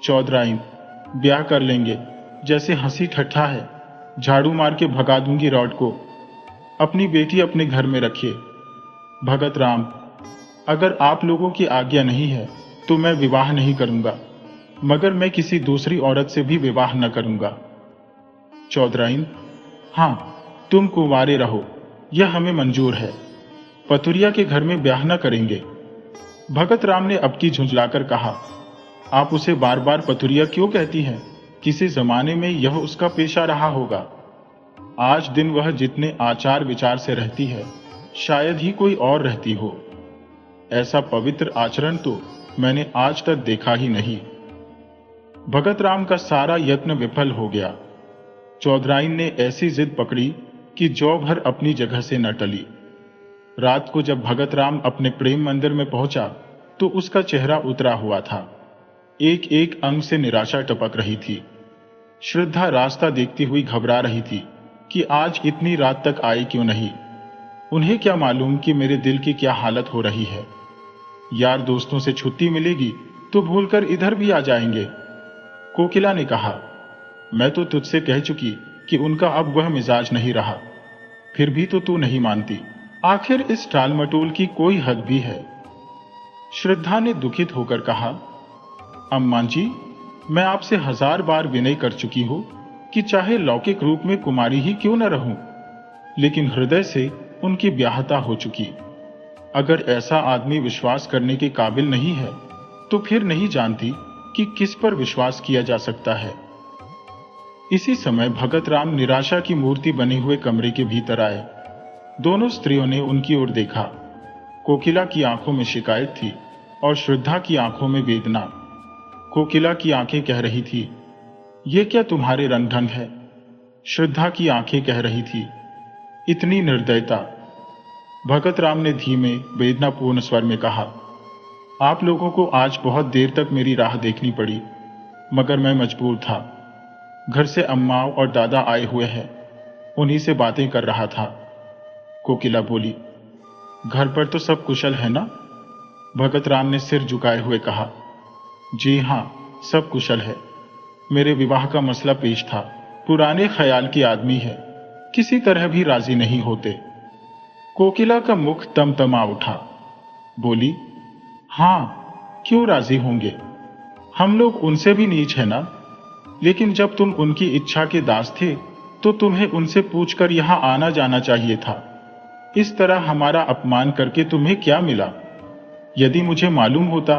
चौधराइन, ब्याह कर लेंगे, जैसे हंसी ठट्ठा है, झाड़ू मार के भगा दूंगी रॉड को। अपनी बेटी अपने घर में रखिए। भगत राम, अगर आप लोगों की आज्ञा नहीं है तो मैं विवाह नहीं करूंगा, मगर मैं किसी दूसरी औरत से भी विवाह न करूंगा। चौधराइन, हाँ, तुम कुंवारे रहो, यह हमें मंजूर है। पतुरिया के घर में ब्याह न करेंगे। भगत राम ने अब की झुंझलाकर कहा, आप उसे बार बार पतुरिया क्यों कहती हैं? किसी जमाने में यह उसका पेशा रहा होगा। आज दिन वह जितने आचार विचार से रहती है, शायद ही कोई और रहती हो। ऐसा पवित्र आचरण तो मैंने आज तक देखा ही नहीं। भगत राम का सारा यत्न विफल हो गया। चौधराइन ने ऐसी जिद पकड़ी कि जौ भर अपनी जगह से न टली। रात को जब भगत राम अपने प्रेम मंदिर में पहुंचा तो उसका चेहरा उतरा हुआ था। एक एक अंग से निराशा टपक रही थी। श्रद्धा रास्ता देखती हुई घबरा रही थी कि आज इतनी रात तक आई क्यों नहीं। उन्हें क्या मालूम कि मेरे दिल की क्या हालत हो रही है। यार दोस्तों से छुट्टी मिलेगी तो भूलकर इधर भी आ जाएंगे। कोकिला ने कहा, मैं तो तुझसे कह चुकी कि उनका अब वह मिजाज नहीं रहा, फिर भी तो तू नहीं मानती। आखिर इस टाल मटोल की कोई हद भी है। श्रद्धा ने दुखित होकर कहा, अम्मा जी, मैं आपसे 1000 बार विनय कर चुकी हूं कि चाहे लौकिक रूप में कुमारी ही क्यों न रहूं, लेकिन हृदय से उनकी ब्याहता हो चुकी। अगर ऐसा आदमी विश्वास करने के काबिल नहीं है तो फिर नहीं जानती कि किस पर विश्वास किया जा सकता है। इसी समय भगत राम निराशा की मूर्ति बने हुए कमरे के भीतर आए। दोनों स्त्रियों ने उनकी ओर देखा। कोकिला की आंखों में शिकायत थी और श्रद्धा की आंखों में वेदना। कोकिला की आंखें कह रही थी, ये क्या तुम्हारे रंग ढंग है? श्रद्धा की आंखें कह रही थी, इतनी निर्दयता। भगत राम ने धीमे वेदनापूर्ण स्वर में कहा, आप लोगों को आज बहुत देर तक मेरी राह देखनी पड़ी, मगर मैं मजबूर था। घर से अम्मा और दादा आए हुए हैं, उन्हीं से बातें कर रहा था। कोकिला बोली, घर पर तो सब कुशल है ना? भगत राम ने सिर झुकाए हुए कहा, जी हां, सब कुशल है। मेरे विवाह का मसला पेश था। पुराने ख्याल की आदमी है, किसी तरह भी राजी नहीं होते। कोकिला का मुख तमतमा उठा। बोली, हां, क्यों राजी होंगे? हम लोग उनसे भी नीच है ना। लेकिन जब तुम उनकी इच्छा के दास थे तो तुम्हें उनसे पूछकर यहां आना जाना चाहिए था। इस तरह हमारा अपमान करके तुम्हें क्या मिला? यदि मुझे मालूम होता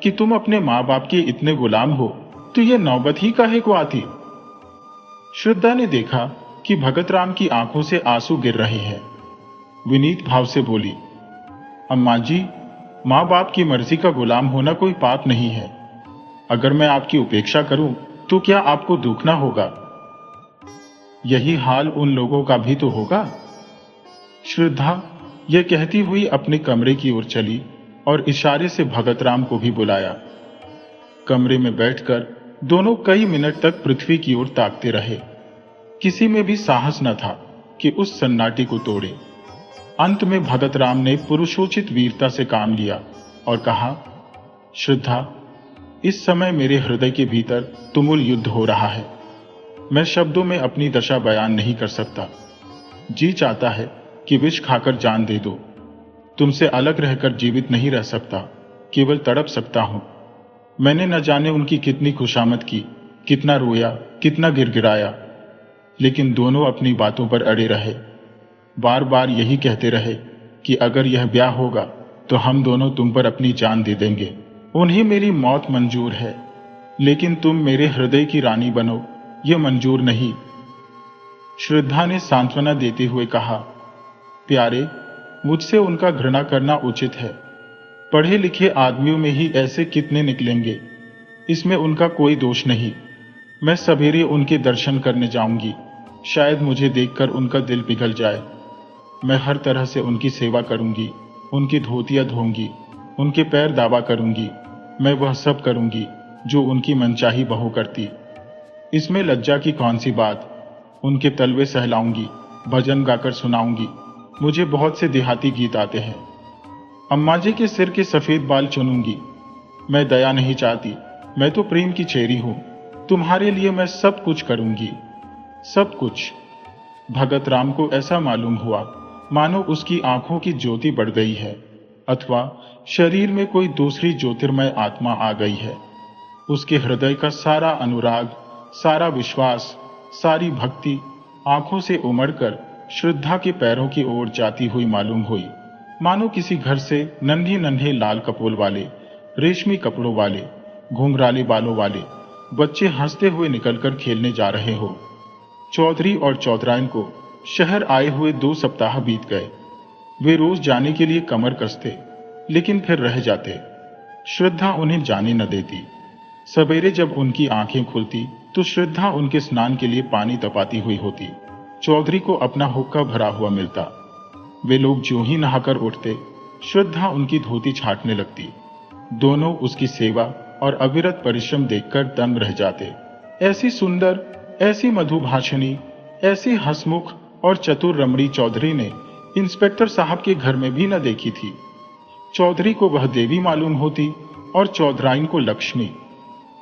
कि तुम अपने मां बाप के इतने गुलाम हो तो यह नौबत ही काहे को आती। श्रद्धा ने देखा कि भगत राम की आंखों से आंसू गिर रहे हैं। विनीत भाव से बोली, अम्मा जी, मां बाप की मर्जी का गुलाम होना कोई पाप नहीं है। अगर मैं आपकी उपेक्षा करूं तो क्या आपको दुख ना होगा? यही हाल उन लोगों का भी तो होगा। श्रद्धा यह कहती हुई अपने कमरे की ओर चली और इशारे से भगत राम को भी बुलाया। कमरे में बैठकर दोनों कई मिनट तक पृथ्वी की ओर ताकते रहे। किसी में भी साहस न था कि उस सन्नाटे को तोड़े। अंत में भगत राम ने पुरुषोचित वीरता से काम लिया और कहा, श्रद्धा, इस समय मेरे हृदय के भीतर तुमुल युद्ध हो रहा है। मैं शब्दों में अपनी दशा बयान नहीं कर सकता। जी चाहता है कि विष खाकर जान दे दो। तुमसे अलग रहकर जीवित नहीं रह सकता, केवल तड़प सकता हूं। मैंने न जाने उनकी कितनी खुशामद की, कितना रोया, कितना गिड़गिड़ाया, लेकिन दोनों अपनी बातों पर अड़े रहे। बार बार यही कहते रहे कि अगर यह ब्याह होगा तो हम दोनों तुम पर अपनी जान दे देंगे। उन्हें मेरी मौत मंजूर है, लेकिन तुम मेरे हृदय की रानी बनो, यह मंजूर नहीं। श्रद्धा ने सांत्वना देते हुए कहा, प्यारे, मुझसे उनका घृणा करना उचित है। पढ़े लिखे आदमियों में ही ऐसे कितने निकलेंगे, इसमें उनका कोई दोष नहीं। मैं सवेरे उनके दर्शन करने जाऊंगी, शायद मुझे देखकर उनका दिल पिघल जाए। मैं हर तरह से उनकी सेवा करूंगी, उनकी धोतियां धोऊंगी, उनके पैर दावा करूंगी। मैं वह सब करूंगी जो उनकी मनचाही बहू करती। इसमें लज्जा की कौन सी बात? उनके तलवे सहलाऊंगी, भजन गाकर सुनाऊंगी। मुझे बहुत से देहाती गीत आते हैं। अम्मा जी के सिर के सफेद बाल चुनूंगी। मैं दया नहीं चाहती, मैं तो प्रेम की चेरी हूं। तुम्हारे लिए मैं सब कुछ करूंगी, सब कुछ। भगत राम को ऐसा मालूम हुआ मानो उसकी आंखों की ज्योति बढ़ गई है, अथवा शरीर में कोई दूसरी ज्योतिर्मय आत्मा आ गई है। उसके हृदय का सारा अनुराग, सारा विश्वास, सारी भक्ति आंखों से उमड़कर श्रद्धा के पैरों की ओर जाती हुई मालूम हुई, मानो किसी घर से नन्हे नन्हे लाल कपोल वाले, रेशमी कपड़ों वाले, घुंघराले बालों वाले बच्चे हंसते हुए निकलकर खेलने जा रहे हो। चौधरी और चौधराइन को शहर आए हुए 2 सप्ताह बीत गए। वे रोज जाने के लिए कमर कसते, लेकिन फिर रह जाते। श्रद्धा उन्हें जाने न देती। सवेरे जब उनकी आंखें खुलती तो श्रद्धा उनके स्नान के लिए पानी तपाती हुई होती। चौधरी को अपना हुक्का भरा हुआ मिलता। वे लोग ज्यों ही नहाकर उठते, श्रद्धा उनकी धोती छाटने लगती। दोनों उसकी सेवा और अविरत परिश्रम देखकर दंग रह जाते। ऐसी सुंदर, ऐसी मधुभाषिणी, ऐसी हंसमुख और चतुर रमणी चौधरी ने इंस्पेक्टर साहब के घर में भी न देखी थी। चौधरी को वह देवी मालूम होती और चौधराइन को लक्ष्मी।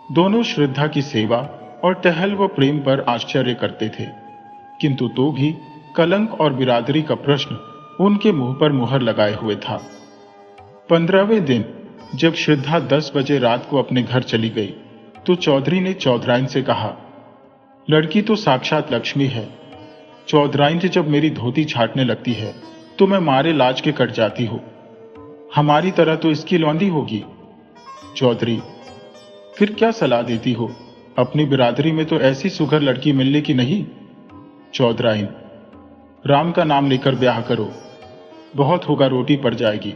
दोनों श्रद्धा की सेवा और टहल व प्रेम पर आश्चर्य करते थे, किंतु तो भी कलंक और बिरादरी का प्रश्न उनके मुंह पर मुहर लगाए हुए था। 15वें दिन जब श्रद्धा 10 बजे रात को अपने घर चली गई तो चौधरी ने चौधराइन से कहा, लड़की तो साक्षात लक्ष्मी है। चौधराइन से जब मेरी धोती छाटने लगती है तो मैं मारे लाज के कट जाती हूं। हमारी तरह तो इसकी लौंदी होगी। चौधरी, फिर क्या सलाह देती हो? अपनी बिरादरी में तो ऐसी सुघर लड़की मिलने की नहीं। चौधराइन, राम का नाम लेकर ब्याह करो, बहुत होगा रोटी पड़ जाएगी।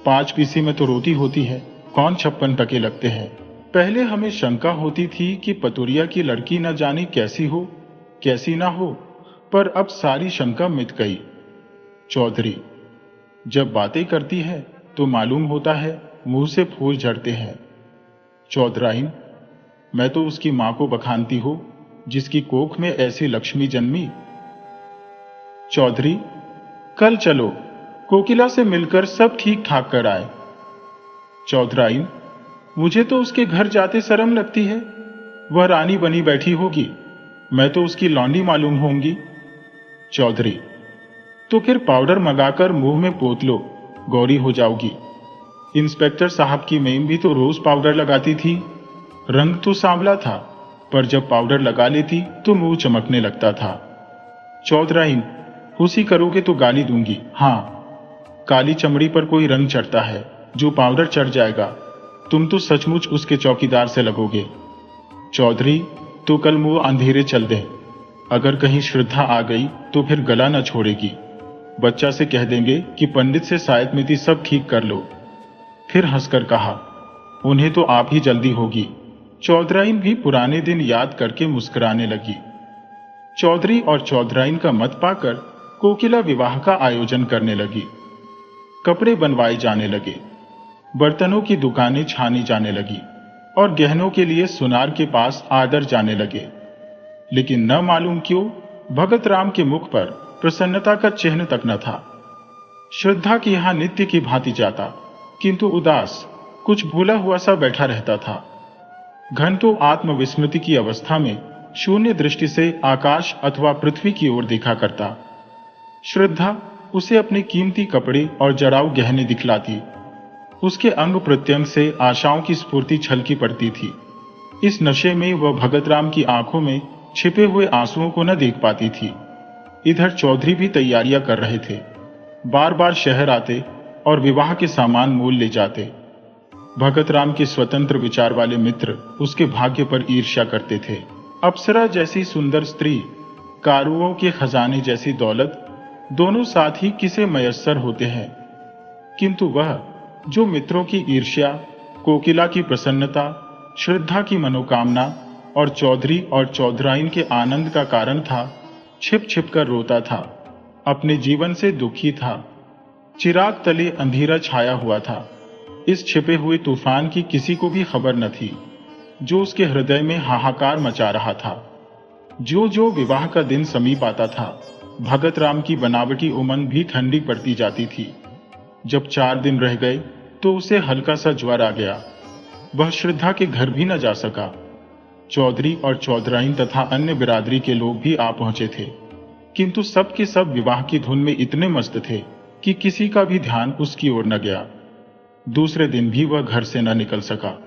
5 पीसी में तो रोटी होती है, कौन 56 टके लगते हैं। पहले हमें शंका होती थी कि पतुरिया की लड़की न जाने कैसी हो, कैसी ना हो, पर अब सारी शंका मिट गई। चौधरी, जब बातें करती है तो मालूम होता है मुंह से फूल झड़ते हैं। चौधराइन, मैं तो उसकी मां को बखानती हूं जिसकी कोख में ऐसी लक्ष्मी जन्मी। चौधरी, कल चलो, कोकिला से मिलकर सब ठीक ठाक कर आए। चौधराइन, मुझे तो उसके घर जाते शर्म लगती है। वह रानी बनी बैठी होगी, मैं तो उसकी लौंडी मालूम होंगी। चौधरी, तो फिर पाउडर मंगाकर मुंह में पोत लो, गौरी हो जाओगी। इंस्पेक्टर साहब की मेम भी तो रोज पाउडर लगाती थी। रंग तो सांवला था, पर जब पाउडर लगा लेती तो मुंह चमकने लगता था। चौधराइन, हुसी करोगे तो गाली दूंगी। हाँ, काली चमड़ी पर कोई रंग चढ़ता है, जो पाउडर चढ़ जाएगा तुम तो सचमुच उसके चौकीदार से लगोगे। चौधरी, तो कल मुंह अंधेरे चल दे। अगर कहीं श्रद्धा आ गई तो फिर गला न छोड़ेगी। बच्चा से कह देंगे कि पंडित से सायत मिति सब ठीक कर लो। फिर हंसकर कहा, उन्हें तो आप ही जल्दी होगी। चौधराइन भी पुराने दिन याद करके मुस्कुराने लगी। चौधरी और चौधराइन का मत पाकर कोकिला विवाह का आयोजन करने लगी। कपड़े बनवाए जाने लगे, बर्तनों की दुकानें छानी जाने लगी और गहनों के लिए सुनार के पास आदर जाने लगे। लेकिन न मालूम क्यों भगत राम के मुख पर प्रसन्नता का चिन्ह तक न था। श्रद्धा की यहां नित्य की भांति जाता, किंतु उदास, कुछ भूला हुआ सा बैठा रहता था। घंटों आत्मविस्मृति की अवस्था में शून्य दृष्टि से आकाश अथवा पृथ्वी की ओर देखा करता। श्रद्धा उसे अपने कीमती कपड़े और जड़ाऊ गहने दिखलाती। उसके अंग प्रत्यंग से आशाओं की स्फूर्ति छलकी पड़ती थी। इस नशे में वह भगत राम की आंखों में छिपे हुए आंसुओं को न देख पाती थी। इधर चौधरी भी तैयारियां कर रहे थे। बार बार शहर आते और विवाह के सामान मोल ले जाते। भगत राम के स्वतंत्र विचार वाले मित्र उसके भाग्य पर ईर्ष्या करते थे। अप्सरा जैसी सुंदर स्त्री, कारुओं के खजाने जैसी दौलत, दोनों साथ ही किसे मयस्सर होते हैं, किंतु वह जो मित्रों की ईर्ष्या, कोकिला की प्रसन्नता, श्रद्धा की मनोकामना और चौधरी और चौधराइन के आनंद का कारण था, छिप छिप कर रोता था, अपने जीवन से दुखी था। चिराग तले अंधेरा छाया हुआ था। इस छिपे हुए तूफान की किसी को भी खबर न थी, जो उसके हृदय में हाहाकार मचा रहा था। जो जो विवाह का दिन समीप आता था, भगत राम की बनावटी उमंग भी ठंडी पड़ती जाती थी। जब 4 दिन रह गए तो उसे हल्का सा ज्वर आ गया। वह श्रद्धा के घर भी न जा सका। चौधरी और चौधराइन तथा अन्य बिरादरी के लोग भी आ पहुंचे थे, किंतु सब के सब विवाह की धुन में इतने मस्त थे कि किसी का भी ध्यान उसकी ओर न गया। दूसरे दिन भी वह घर से न निकल सका।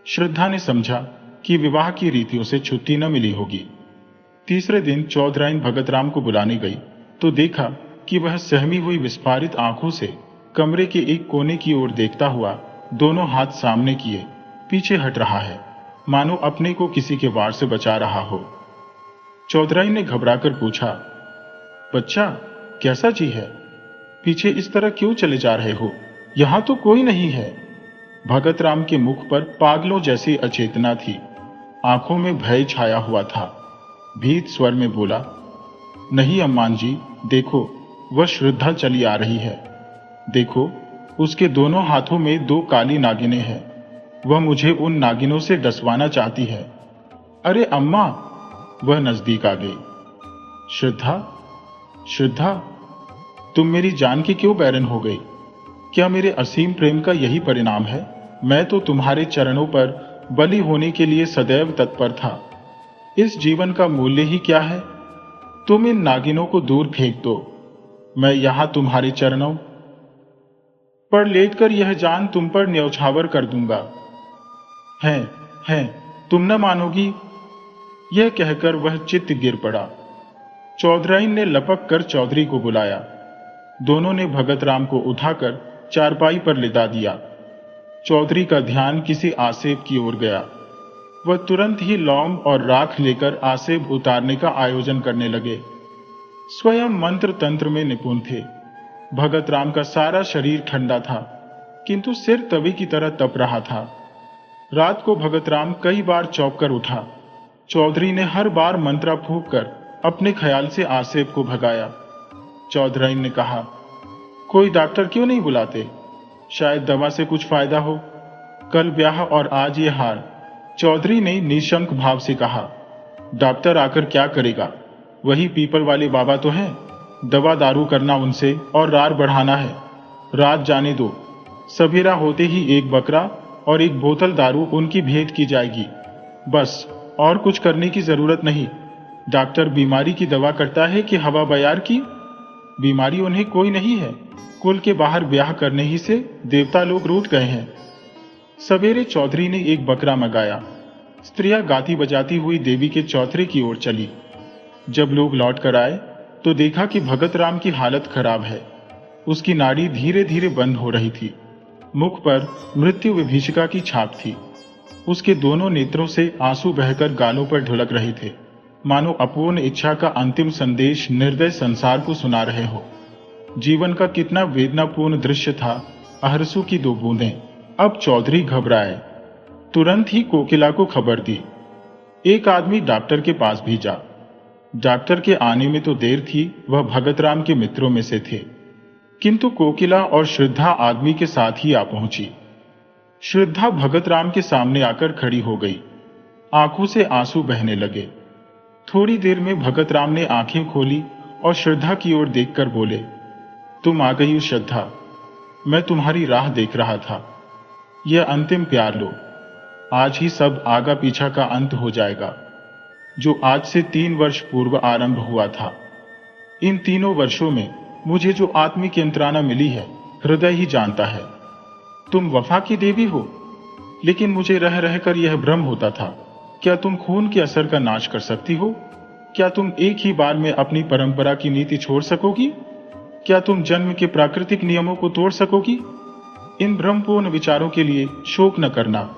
श्रद्धा ने समझा कि विवाह की रीतियों से छुट्टी न मिली होगी। तीसरे दिन चौधराइन भगत राम को बुलाने गई तो देखा कि वह सहमी हुई विस्फारित आंखों से कमरे के एक कोने की ओर देखता हुआ दोनों हाथ सामने किए पीछे हट रहा है, मानो अपने को किसी के वार से बचा रहा हो। चौधराइन ने घबराकर पूछा, बच्चा कैसा जी है? पीछे इस तरह क्यों चले जा रहे हो? यहां तो कोई नहीं है। भगत राम के मुख पर पागलों जैसी अचेतना थी, आंखों में भय छाया हुआ था। भीत स्वर में बोला, नहीं अम्मान जी, देखो वह श्रद्धा चली आ रही है। देखो उसके दोनों हाथों में 2 काली नागिनें हैं। वह मुझे उन नागिनों से डसवाना चाहती है। अरे अम्मा! वह नजदीक आ गई। श्रद्धा, श्रद्धा, तुम मेरी जान की क्यों बैरन हो गई? क्या मेरे असीम प्रेम का यही परिणाम है? मैं तो तुम्हारे चरणों पर बलि होने के लिए सदैव तत्पर था। इस जीवन का मूल्य ही क्या है? तुम इन नागिनों को दूर फेंक दो। मैं यहां तुम्हारे चरणों पर लेटकर यह जान तुम पर न्यौछावर कर दूंगा। हैं, तुम न मानोगी। यह कहकर वह चित्त गिर पड़ा। चौधराइन ने लपक कर चौधरी को बुलाया। दोनों ने भगत राम को उठाकर चारपाई पर लिटा दिया। चौधरी का ध्यान किसी आसेब की ओर गया। वह तुरंत ही लौंग और राख लेकर आसेब उतारने का आयोजन करने लगे। स्वयं मंत्र तंत्र में निपुण थे। भगत राम का सारा शरीर ठंडा था, किंतु सिर तवे की तरह तप रहा था। रात को भगत राम कई बार चौंक कर उठा। चौधरी ने हर बार मंत्रा फूंक कर अपने ख्याल से आसेब को भगाया। चौधराइन ने कहा, कोई डॉक्टर क्यों नहीं बुलाते? शायद दवा से कुछ फायदा हो। कल ब्याह और आज ये हार। चौधरी ने निशंक भाव से कहा, डॉक्टर आकर क्या करेगा? वही पीपल वाले बाबा तो हैं। दवा दारू करना उनसे और रार बढ़ाना है। रात जाने दो, सवेरा होते ही 1 बकरा और 1 बोतल दारू उनकी भेंट की जाएगी। बस, और कुछ करने की जरूरत नहीं। डॉक्टर बीमारी की दवा करता है कि हवा बयार की? बीमारी उन्हें कोई नहीं है। कुल के बाहर ब्याह करने ही से देवता लोग रूठ गए हैं। सवेरे चौधरी ने 1 बकरा मंगाया। स्त्रियां गाती बजाती हुई देवी के चौथरे की ओर चली। जब लोग लौट कर आए तो देखा कि भगत राम की हालत खराब है। उसकी नाड़ी धीरे धीरे बंद हो रही थी। मुख पर मृत्यु विभीषिका की छाप थी। उसके दोनों नेत्रों से आंसू बहकर गालों पर ढुलक रहे थे, मानो अपूर्ण इच्छा का अंतिम संदेश निर्दय संसार को सुना रहे हो। जीवन का कितना वेदनापूर्ण दृश्य था। अहरसू की 2 बूंदें। अब चौधरी घबराए। तुरंत ही कोकिला को खबर दी। एक आदमी डॉक्टर के पास भेजा। डॉक्टर के आने में तो देर थी, वह भगत राम के मित्रों में से थे, किंतु कोकिला और श्रद्धा आदमी के साथ ही आ पहुंची। श्रद्धा भगत राम के सामने आकर खड़ी हो गई। आंखों से आंसू बहने लगे। थोड़ी देर में भगत राम ने आंखें खोली और श्रद्धा की ओर देखकर बोले, तुम आ गई हो श्रद्धा। मैं तुम्हारी राह देख रहा था। यह अंतिम प्यार लो। आज ही सब आगा पीछा का अंत हो जाएगा, जो आज से 3 वर्ष पूर्व आरंभ हुआ था। इन 3 वर्षों में मुझे जो आत्मिक यंत्रणा मिली है, हृदय ही जानता है। तुम वफा की देवी हो, लेकिन मुझे रह रहकर यह भ्रम होता था, क्या तुम खून के असर का नाश कर सकती हो? क्या तुम एक ही बार में अपनी परंपरा की नीति छोड़ सकोगी? क्या तुम जन्म के प्राकृतिक नियमों को तोड़ सकोगी? इन भ्रमपूर्ण विचारों के लिए शोक न करना।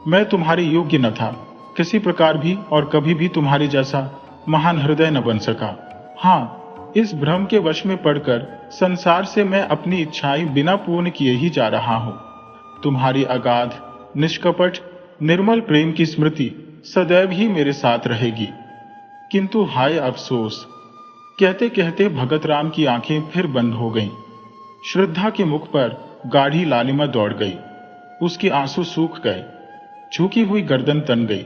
मैं तुम्हारे योग्य न था, किसी प्रकार भी, और कभी भी तुम्हारे जैसा महान हृदय न बन सका। हाँ, इस भ्रम के वश में पड़कर संसार से मैं अपनी इच्छाएं बिना पूर्ण किए ही जा रहा हूं। तुम्हारी अगाध, निष्कपट, निर्मल प्रेम की स्मृति सदैव ही मेरे साथ रहेगी। किंतु हाय अफसोस। कहते कहते भगत राम की आंखें फिर बंद हो गईं। श्रद्धा के मुख पर गाढ़ी लालिमा दौड़ गई। उसके आंसू सूख गए। झुकी हुई गर्दन तन गई।